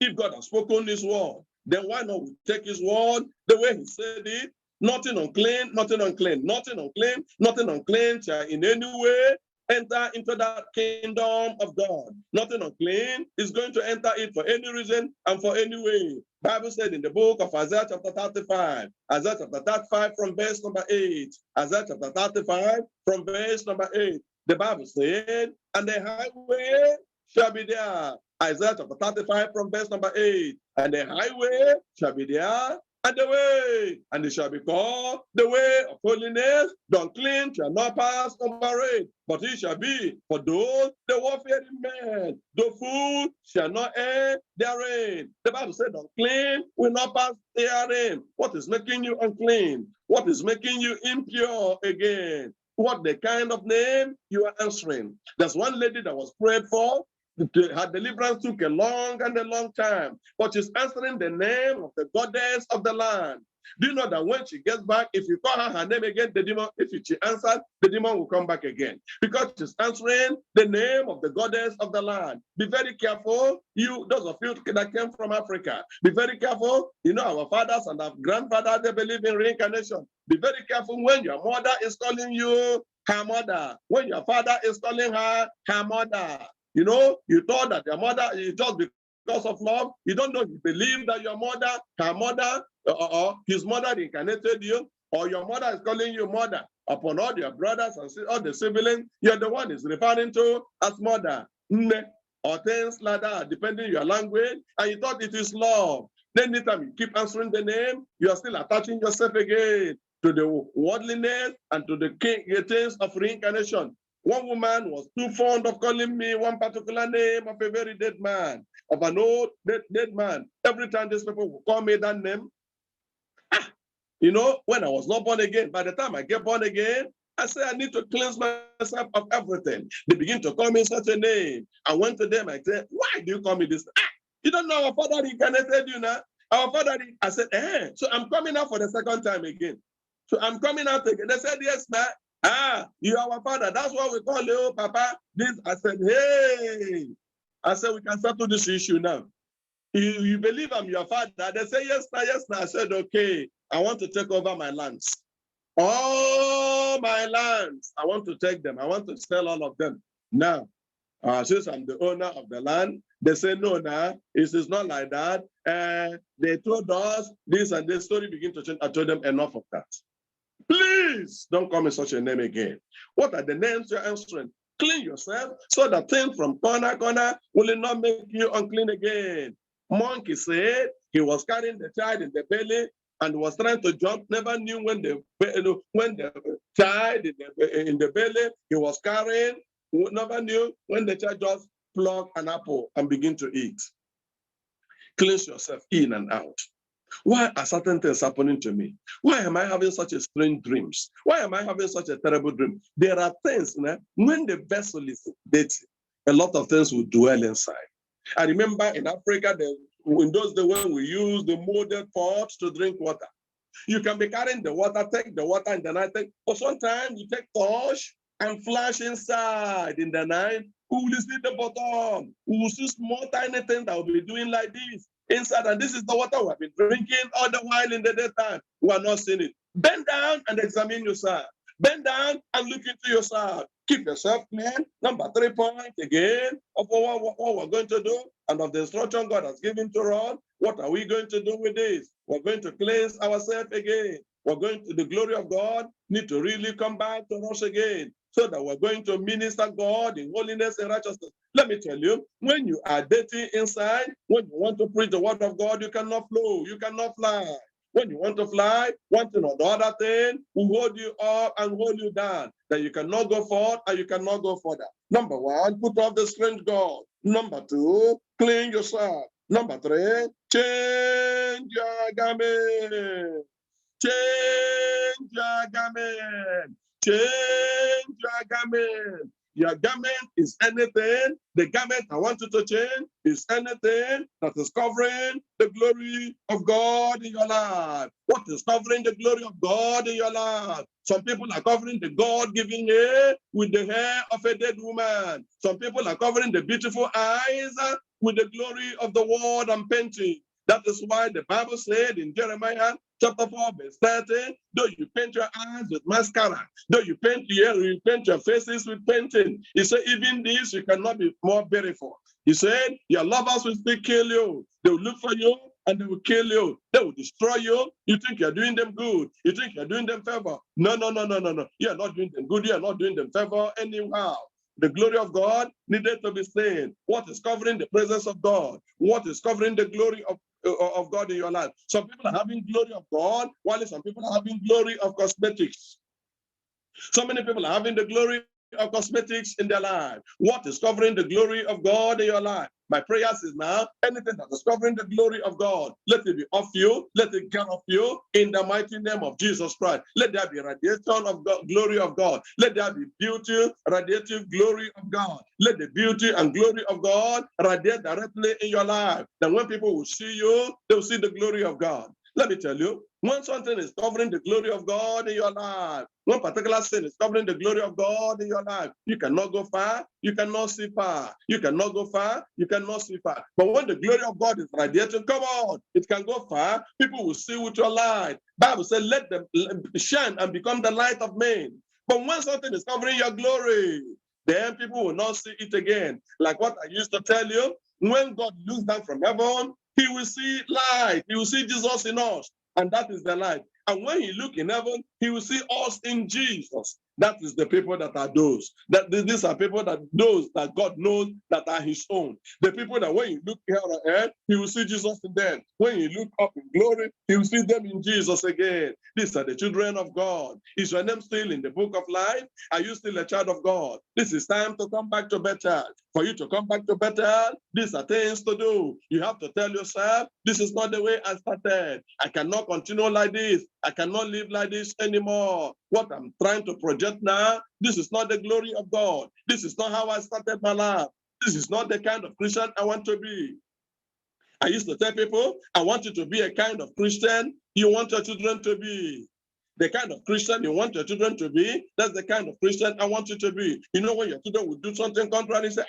If God has spoken his word, then why not we take his word the way he said it? Nothing unclean, nothing unclean, nothing unclean, nothing unclean shall in any way enter into that kingdom of God. Nothing unclean is going to enter it for any reason and for any way. Bible said in the book of Isaiah chapter 35, Isaiah chapter 35 from verse number 8, Isaiah chapter 35 from verse number 8, the Bible said, and the highway shall be there. Isaiah chapter 35 from verse number 8, and the highway shall be there, and the way, and it shall be called the way of holiness. The unclean shall not pass over it, but it shall be for those the warfaring men. The fool shall not err therein. The Bible said, unclean will not pass therein. What is making you unclean? What is making you impure again? What the kind of name you are answering? There's one lady that was prayed for. Her deliverance took a long time, but she's answering the name of the goddess of the land. Do you know that when she gets back, if you call her name again, the demon, if she answers, the demon will come back again, because she's answering the name of the goddess of the land. Be very careful, you, those of you that came from Africa, be very careful. You know, our fathers and our grandfathers, they believe in reincarnation. Be very careful when your mother is calling you her mother, when your father is calling her her mother. You know, you thought that your mother is just because of love. You don't know, you believe that your mother, her mother, or his mother reincarnated you, or your mother is calling you mother. Upon all your brothers and all the siblings, you're the one is referring to as mother, or things like that, depending on your language, and you thought it is love. Then anytime you keep answering the name, you are still attaching yourself again to the worldliness and to the things of reincarnation. One woman was too fond of calling me one particular name of a very dead man, of an old dead man. Every time these people would call me that name, you know, when I was not born again, by the time I get born again, I say I need to cleanse myself of everything. They begin to call me such a name. I went to them, I said, why do you call me this? You don't know our father reincarnated you now? Our father, I said, so I'm coming out for the second time again. So I'm coming out again. They said, yes, man. You are our father. That's why we call you, Papa. This. I said, hey. I said, we can settle this issue now. You believe I'm your father? They say, yes, sir, yes, sir. I said, okay. I want to take over my lands. All my lands. I want to take them. I want to sell all of them. Now, since I'm the owner of the land, they say, no, it is not like that. They told us this and this. Story begin to change. I told them, enough of that. Please don't call me such a name again. What are the names you're answering? Clean yourself so that thing from corner will not make you unclean again. Monkey said he was carrying the child in the belly and was trying to jump, never knew when the child in the belly he was carrying, never knew when the child just plucked an apple and begin to eat. Cleanse yourself in and out. Why are certain things happening to me? Why am I having such a strange dreams? Why am I having such a terrible dream? There are things, when the vessel is dirty, a lot of things will dwell inside. I remember in Africa, in those days when we use the molded pots to drink water, you can be carrying the water, take the water in the night, but sometimes you take torch and flash inside in the night. We will see the bottom. We will see small tiny things that will be doing like this inside, and this is the water we have been drinking all the while in the daytime. We are not seeing it. Bend down and examine yourself. Bend down and look into yourself. Keep yourself clean. Number 3 point again of what we're going to do and of the instruction God has given to us. What are we going to do with this? We're going to cleanse ourselves again. We're going to, the glory of God need to really come back to us again, so that we're going to minister God in holiness and righteousness. Let me tell you, when you are dirty inside, when you want to preach the word of God, you cannot flow, you cannot fly. When you want to fly, one thing or the other thing will hold you up and hold you down, that you cannot go forward and you cannot go further. Number 1, put off the strange God. Number 2, clean yourself. Number 3, change your garment. Change your garment. Change your garment. Your garment is anything. The garment I want you to change is anything that is covering the glory of God in your life. What is covering the glory of God in your life? Some people are covering the God-given hair with the hair of a dead woman. Some people are covering the beautiful eyes with the glory of the word I'm painting. That is why the Bible said in Jeremiah chapter 4, verse 13, though you paint your eyes with mascara, though you paint your faces with painting, he said, even this you cannot be more beautiful. He said, your lovers will still kill you. They will look for you and they will kill you. They will destroy you. You think you're doing them good. You think you're doing them favor. No. You are not doing them good. You are not doing them favor anyhow. The glory of God needed to be seen. What is covering the presence of God? What is covering the glory of God in your life? Some people are having glory of God, while some people are having glory of cosmetics. So many people are having the glory of cosmetics in their life. What is covering the glory of God in your life? My prayers is now, anything that is covering the glory of God, let it be off you, let it get off you in the mighty name of Jesus Christ. Let there be radiation of God, glory of God. Let there be beauty, radiative glory of God. Let the beauty and glory of God radiate directly in your life. Then when people will see you, they will see the glory of God. Let me tell you, when something is covering the glory of God in your life, one particular sin is covering the glory of God in your life, you cannot go far, you cannot see far. You cannot go far, you cannot see far. But when the glory of God is radiating, come on, it can go far. People will see with your light. Bible says, let them shine and become the light of men. But when something is covering your glory, then people will not see it again. Like what I used to tell you, when God looks down from heaven, he will see light. He will see Jesus in us. And that is the light. And when he look in heaven, he will see us in Jesus. That is the people that are those. These are people that God knows that are his own. The people that when you look here on earth, he will see Jesus in them. When you look up in glory, he will see them in Jesus again. These are the children of God. Is your name still in the book of life? Are you still a child of God? This is time to come back to Bethel. For you to come back to Bethel, these are things to do. You have to tell yourself, this is not the way I started. I cannot continue like this. I cannot live like this anymore. What I'm trying to project now, this is not the glory of God. This is not how I started my life. This is not the kind of Christian I want to be. I used to tell people, I want you to be a kind of Christian you want your children to be. The kind of Christian you want your children to be, that's the kind of Christian I want you to be. You know, when your children will do something contrary, say,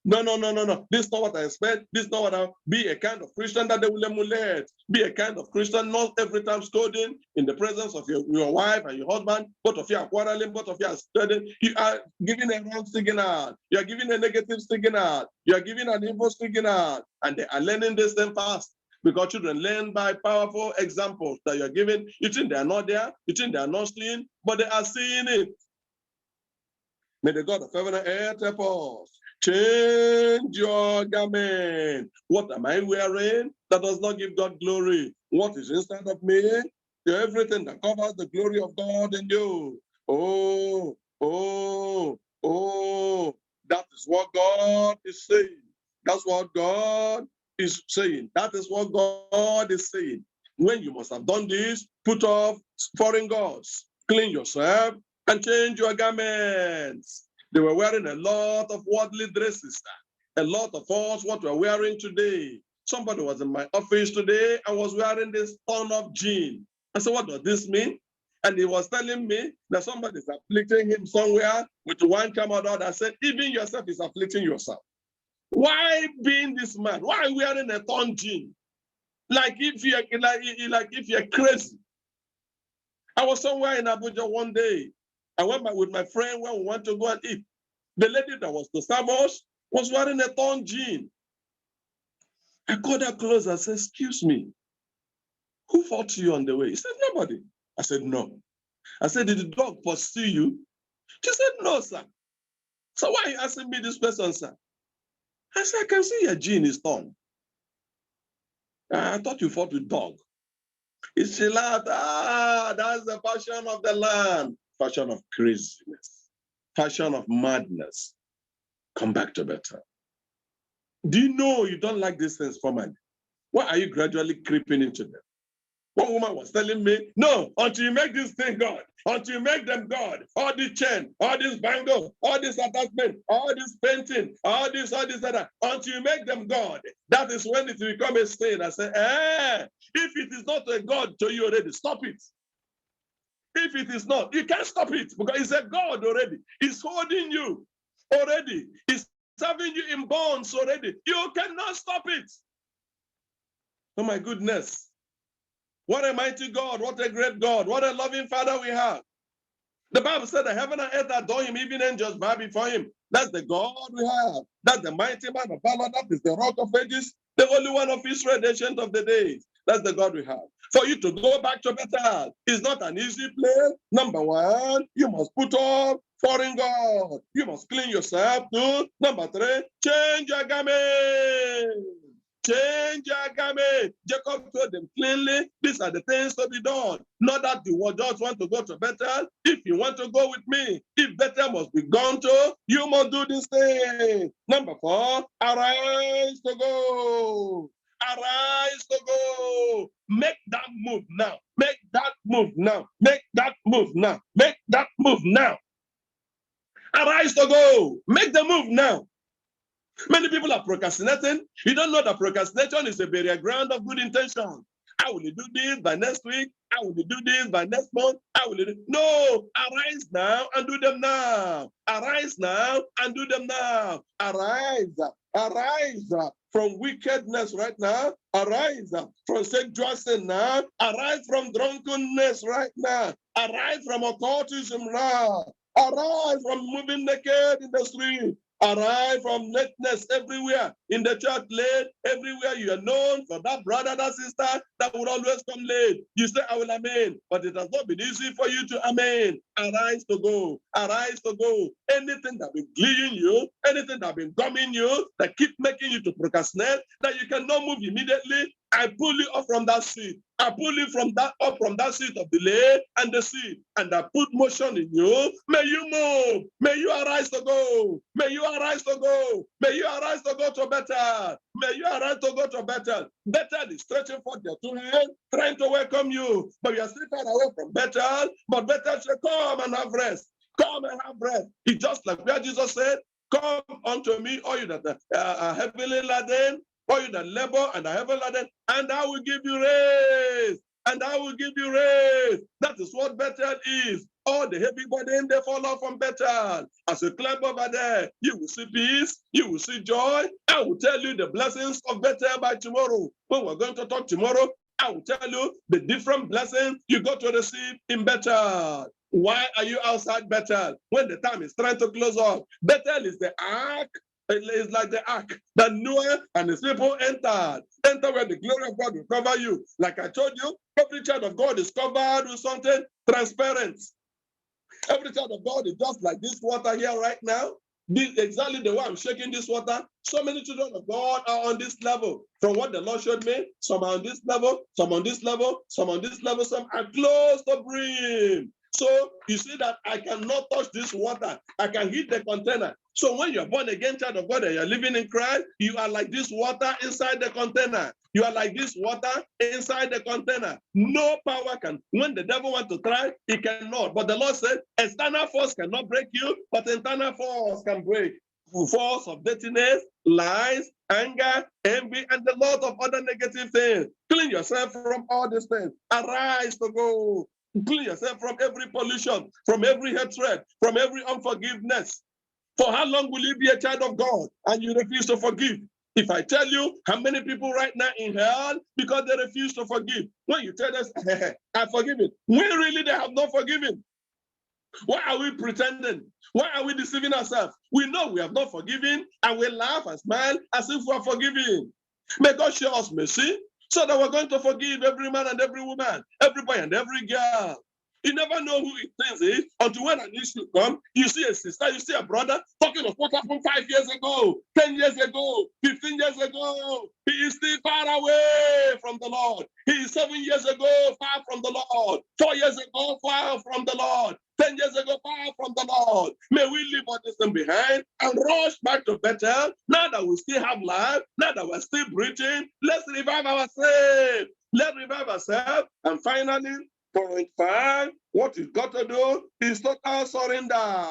no. This is not what I expect. This is not what I be a kind of Christian that they will emulate. Be a kind of Christian, not every time scolding in the presence of your wife and your husband. Both of you are quarreling, both of you are studying. You are giving a wrong signal. You are giving a negative signal. You are giving an evil signal. And they are learning this thing fast. Because children learn by powerful examples that you're giving. You think they are not there, you think they are not seeing, but they are seeing it. May the God of heaven and earth help us. Change your garment. What am I wearing that does not give God glory? What is inside of me? Everything that covers the glory of God in you. Oh, that is what God is saying. That's what God is saying. That is what God is saying. When you must have done this, put off foreign gods, clean yourself, and change your garments. They were wearing a lot of worldly dresses. A lot of us, what we're wearing today. Somebody was in my office today and was wearing this torn-up jean. I said, what does this mean? And he was telling me that somebody is afflicting him somewhere with one camera that said, even yourself is afflicting yourself. Why being this man? Why wearing a torn jean? Like if you're crazy. I was somewhere in Abuja one day. I went back with my friend when we went to go and eat. The lady that was to serve us was wearing a torn jean. I called her close and said, excuse me, who fought you on the way? He said, nobody. I said, no. I said, did the dog pursue you? She said, no, sir. So why are you asking me this question, sir? I said, I can see your jean is torn. I thought you fought with dog. She laughed, that's the passion of the land. Passion of craziness. Passion of madness. Come back to better. Do you know you don't like these things formally? Why are you gradually creeping into them? One woman was telling me, no, until you make this thing God, until you make them God, all this chain, all this bangle, all this attachment, all this painting, all this, that, until you make them God, that is when it will become a sin. I say, if it is not a God to you already, stop it. If it is not, you can't stop it because it's a God already. It's holding you already. It's serving you in bonds already. You cannot stop it. Oh my goodness. What a mighty God, what a great God, what a loving Father we have. The Bible said that heaven and earth adore him, even angels bow before him. That's the God we have. That's the mighty man of valor. That is the rock of ages, the Holy One of Israel, the ancient of the days. That's the God we have. For you to go back to Bethel is not an easy place. Number one, you must put off foreign God. You must clean yourself too. Number three, change your garment. Change your garment. Jacob told them plainly, these are the things to be done. Not that you just want to go to Bethel. If you want to go with me, if Bethel must be gone to, you must do this thing. Number four, arise to go. Arise to go. Make that move now. Make that move now. Make that move now. Make that move now. Arise to go. Make the move now. Many people are procrastinating. You don't know that procrastination is a burial ground of good intention. I will do this by next week. I will do this by next month. I will do. No, arise now and do them now. Arise now and do them now. Arise from wickedness right now. Arise from sexual sin now. Arise from drunkenness right now. Arise from occultism now. Arise from moving naked in the street. Arise from lateness everywhere in the church late, everywhere you are known for that brother, that sister that would always come late. You say, I will amen, but it has not been easy for you to amen. Arise to go. Arise to go. Anything that been gleeing you, anything that been gumming you, that keep making you to procrastinate, that you cannot move immediately, I pull you up from that seat. I pull you from that seat of delay and the seat, and I put motion in you. May you move. May you arise to go. May you arise to go. May you arise to go to Bethel. May you arise to go to Bethel. Bethel is stretching forth their two hands, trying to welcome you, but you are still far away from Bethel. But Bethel said, come and have rest. Come and have rest. It's just like where Jesus said, come unto me, all you that are heavily laden, all you that labor and are heavy laden, and I will give you rest. And I will give you rest. That is what Bethel is. All the heavy burden, they fall off from Bethel. As you climb over there, you will see peace, you will see joy. I will tell you the blessings of Bethel by tomorrow. When we're going to talk tomorrow, I will tell you the different blessings you got to receive in Bethel. Why are you outside Bethel when the time is trying to close off? Bethel is the ark. It is like the ark that Noah and his people entered. Enter where the glory of God will cover you. Like I told you, every child of God is covered with something transparent. Every child of God is just like this water here right now. This exactly the way I'm shaking this water. So many children of God are on this level. From what the Lord showed me, some are on this level, some on this level, some on this level, some are close to brim. So you see that I cannot touch this water. I can hit the container. So when you're born again, child of God, and you're living in Christ, you are like this water inside the container. You are like this water inside the container. No power can. When the devil wants to try, he cannot. But the Lord said, external force cannot break you, but internal force can break. Force of dirtiness, lies, anger, envy, and a lot of other negative things. Clean yourself from all these things. Arise to go. Clean yourself from every pollution, from every hatred, from every unforgiveness. For how long will you be a child of God and you refuse to forgive? If I tell you how many people right now in hell because they refuse to forgive, when you tell us, I forgive it, when really they have not forgiven. Why are we pretending? Why are we deceiving ourselves? We know we have not forgiven and we laugh and smile as if we are forgiving. May God show us mercy so that we're going to forgive every man and every woman, every boy and every girl. You never know who it is until when an issue comes. You see a sister, you see a brother talking of what happened 5 years ago, 10 years ago, 15 years ago. He is still far away from the Lord. He is 7 years ago, far from the Lord. 4 years ago, far from the Lord. 10 years ago, far from the Lord. May we leave all this thing behind and rush back to Bethel. Now that we still have life, now that we're still breathing, let's revive ourselves. Let's revive ourselves. And finally, point 5, what you've got to do is total surrender.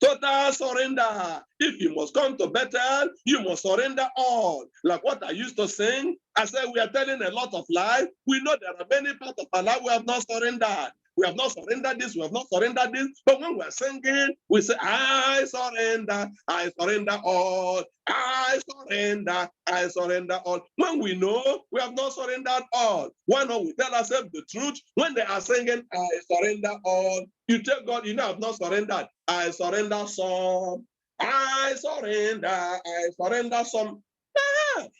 Total surrender. If you must come to Bethel, you must surrender all. Like what I used to sing, I said we are telling a lot of lies. We know there are many parts of our life we have not surrendered. We have not surrendered this. We have not surrendered this. But when we're singing, we say, I surrender all. I surrender all. When we know we have not surrendered all, why not we tell ourselves the truth? When they are singing, I surrender all, you tell God, you know, I have not surrendered. I surrender some. I surrender some.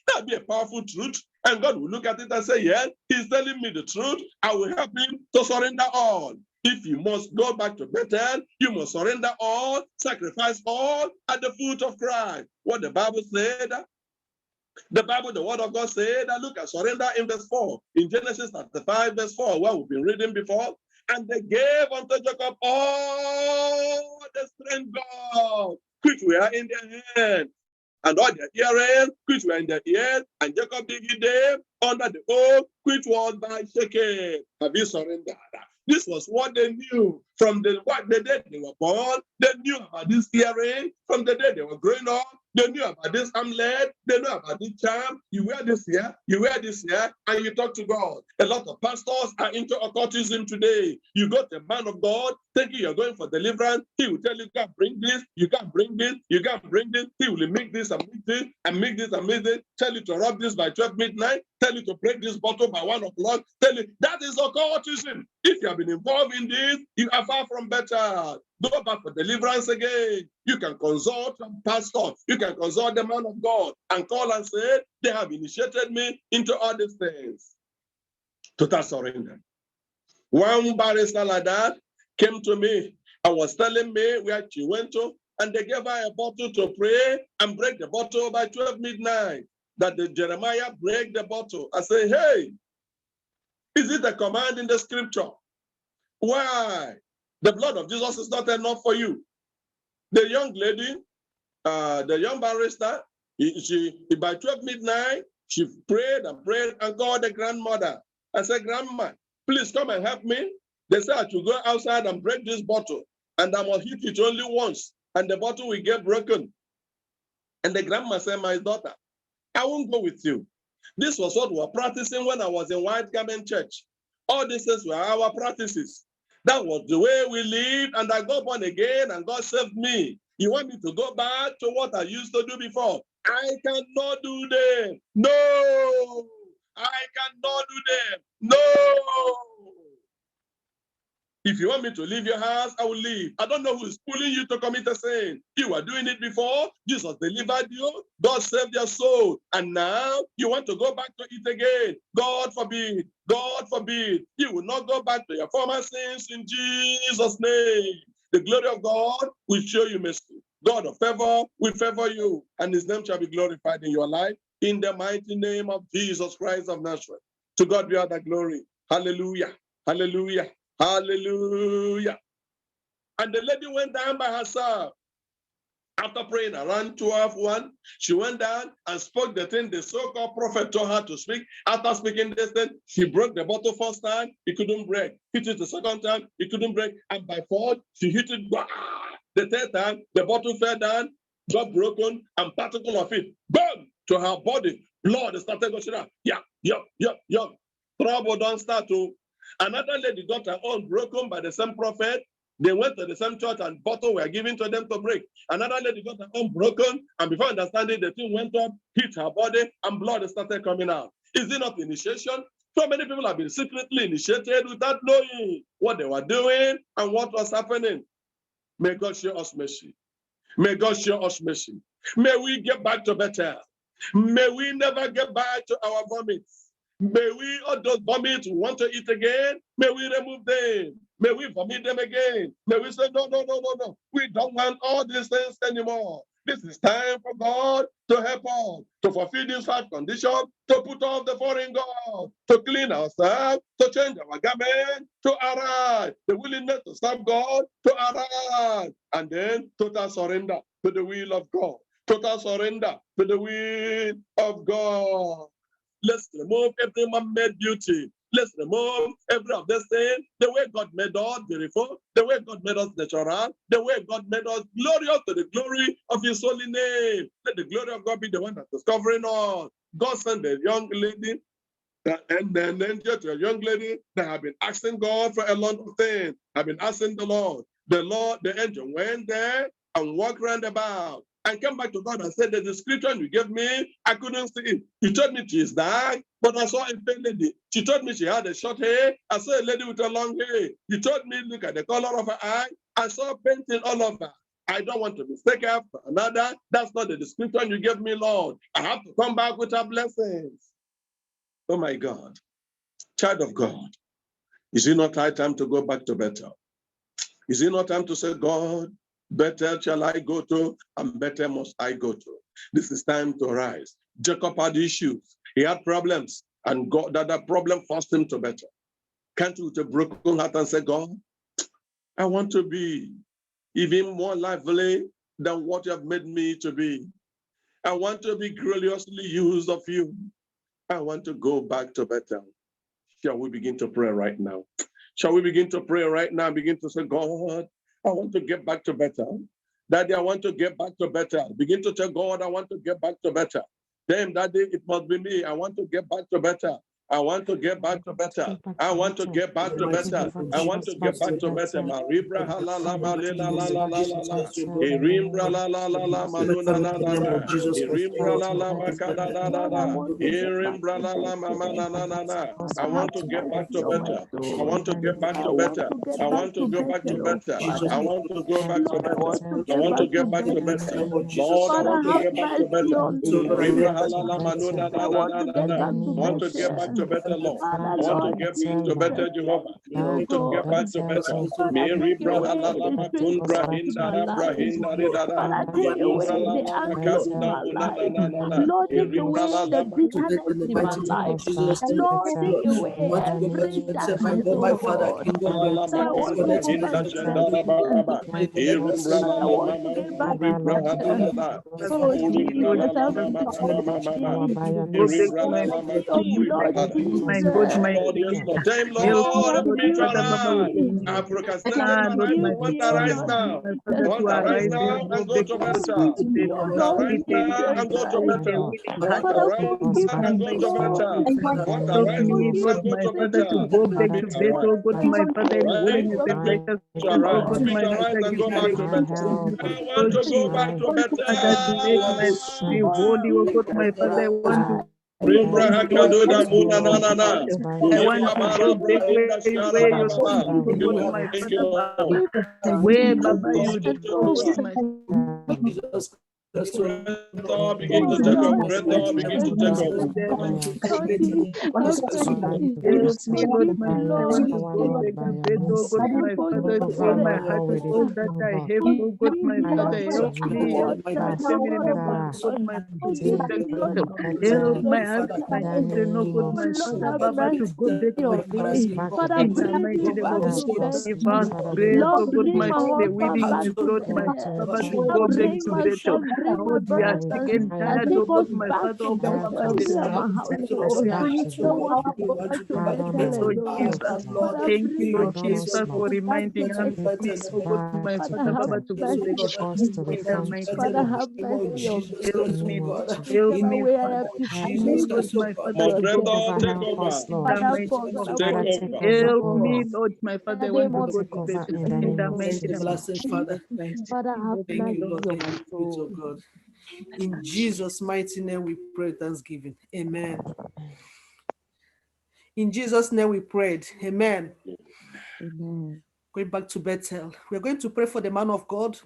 That'd be a powerful truth. And God will look at it and say, yeah, he's telling me the truth. I will help him to surrender all. If you must go back to Bethel, you must surrender all, sacrifice all at the foot of Christ. What the Bible said, the word of God said, look at surrender in verse 4. In Genesis 35, verse 4, where we've been reading before. And they gave unto Jacob all the strength God, which were in their hand, and all their earrings, which were in their ears, and Jacob did them under the oak, which was by Shechem. Have you surrendered? This was what they knew from the day they were born. They knew about this earring from the day they were growing up. They knew about this amulet. They knew about this charm. You wear this here, you wear this here, and you talk to God. A lot of pastors are into occultism today. You go to a man of God, thinking you're going for deliverance. He will tell you, you can't bring this, you can't bring this, you can't bring this. He will make this and make this, and make this and make this. Tell you to rub this by 12 midnight. Tell you to break this bottle by 1 o'clock. Tell you, that is occultism. If you have been involved in this, you are far from better. Go back for deliverance again. You can consult a pastor. You can consult the man of God and call and say, they have initiated me into all these things. Total surrender. One barrister like that came to me and was telling me where she went to, and they gave her a bottle to pray and break the bottle by 12 midnight. That the Jeremiah break the bottle. I say, hey, is it a command in the scripture? Why? The blood of Jesus is not enough for you. The young lady, the young barrister, by 12 midnight, she prayed and called the grandmother. I said, Grandma, please come and help me. They said I should go outside and break this bottle, and I must hit it only once, and the bottle will get broken. And the grandma said, my daughter, I won't go with you. This was what we were practicing when I was in White Garment Church. All these things were our practices. That was the way we lived, and I got born again, and God saved me. You want me to go back to what I used to do before? I cannot do them. No, I cannot do them. No. If you want me to leave your house, I will leave. I don't know who is pulling you to commit a sin. You were doing it before. Jesus delivered you. God saved your soul. And now you want to go back to it again. God forbid. God forbid. You will not go back to your former sins in Jesus' name. The glory of God will show you mercy. God of favor will favor you, and his name shall be glorified in your life. In the mighty name of Jesus Christ of Nazareth. To God be all the glory. Hallelujah. Hallelujah. Hallelujah. And the lady went down by herself. After praying around 12:01, she went down and spoke the thing the so-called prophet told her to speak. After speaking this thing, she broke the bottle first time, it couldn't break. Hit it the second time, it couldn't break. And by fourth, she hit it. The third time, the bottle fell down, got broken, and particle of it, boom, to her body. Blood started going out. Yeah. Trouble don't start to. Another lady got her own broken by the same prophet. They went to the same church and bottle were given to them to break. Another lady got her own broken, and before understanding, the thing went up, hit her body, and blood started coming out. Is it not initiation? So many people have been secretly initiated without knowing what they were doing and what was happening. May God show us mercy. May God show us mercy. May we get back to better. May we never get back to our vomits. May we, all those vomits we want to eat again, may we remove them. May we vomit them again. May we say, no. We don't want all these things anymore. This is time for God to help us to fulfill these 5 conditions, to put off the foreign God, to clean ourselves, to change our garment, to arise, the willingness to serve God, to arise, and then total surrender to the will of God. Total surrender to the will of God. Let's remove every man-made beauty. Let's remove every of this thing. The way God made us beautiful, the way God made us natural, the way God made us glorious to the glory of his holy name. Let the glory of God be the one that's discovering us. God sent a young lady And then just a young lady that have been asking God for a lot of things. I've been asking the Lord. The angel went there and walked round about and came back to God and said, the description you gave me, I couldn't see it. You told me she's dark, but I saw a fair lady. She told me she had a short hair. I saw a lady with a long hair. You told me, look at the color of her eye. I saw painting all over. I don't want to mistake her for another. That's not the description you gave me, Lord. I have to come back with her blessings. Oh my God, child of God, is it not high time to go back to Bethel? Is it not time to say, God, Bethel shall I go to, and Bethel must I go to? This is time to rise. Jacob had issues. He had problems, and God, that problem forced him to Bethel. Can't you with a broken heart and say, God, I want to be even more lively than what you have made me to be. I want to be gloriously used of you. I want to go back to Bethel. Shall we begin to pray right now? Shall we begin to pray right now? Begin to say, God, I want to get back to Bethel. Daddy, I want to get back to Bethel. Begin to tell God, I want to get back to Bethel. Then, Daddy, it must be me. I want to get back to Bethel. I want to get back to Bethel. I want to get back to Bethel. I want to get back to Bethel. Maribra la la la la la la la la la. Irimbra la la la la maluna na na na. Irimbra la la makada da da da. Irimbra la la mama na na na na. I want to get back to Bethel. I want to get back to Bethel. I want to go back to Bethel. I want to go back to Bethel. I want to get back to Bethel. Lord, I want to get back to Bethel. Rimra halala manuna na na na na na. I want to get back to Bethel, Lord. I want to get back to Bethel, Jehovah. I want to get back to Bethel. Mary Brahalala Makundra Hindara Brahinda Ridara. Ilumbra Lala Makanda Munana Nana. Irimbra Lala my Father, King of Lord, help me to arise. I procrastinated my life. I want to rise now. I want to rise now and go to Bethel. I want to rise now and go to Bethel. I want to rise now and go to Bethel. I want to rise now and go to Bethel. Go back to Bethel, go to my Father in holiness and righteousness. Oh, God, my Father, and give go me back the to grace to Bethel. do I so. want to go back to Father, make my Bethel. be holy. Oh, God, my Father, I want to Rimbra hakadoda muna na na na. I want to go back where you told me to go to my Thank you, Father, Lord. Baba. Where, Baba, you did not my Jesus. Begin to take over. Breath begin to take over. help me, Lord, my Father. I want to go back to bed, oh God, my Father, with all my heart, with all that I have, oh God, my Father. Help me, help my family members, oh God, my Father, to go back to them. Help my husband, my children, oh God, my Father, Baba, to go back to them. In the mighty name of Jesus, give us grace, oh God, my Father, willingness, Lord, my Baba, to go back to battle. Lord, we are sick and tired, oh God, my Father, of our families, our household. We are Lord Jesus. Thank you, Lord Jesus, for reminding me, oh God, my Father, Baba, to go back to you in the mighty name of Jesus. Help me, Father. Help me, Lord, my Father, to go back Moderator, to take you over. in the mighty name of Take Jesus. over. Help me, Lord, my Father, I want to go to bed in the mighty name of Father. Jesus. Thank you, Lord. Thank you, oh God. In Jesus' mighty name, we pray thanksgiving. Amen. In Jesus' name, we prayed. Amen. Amen. Going back to Bethel. We're going to pray for the man of God.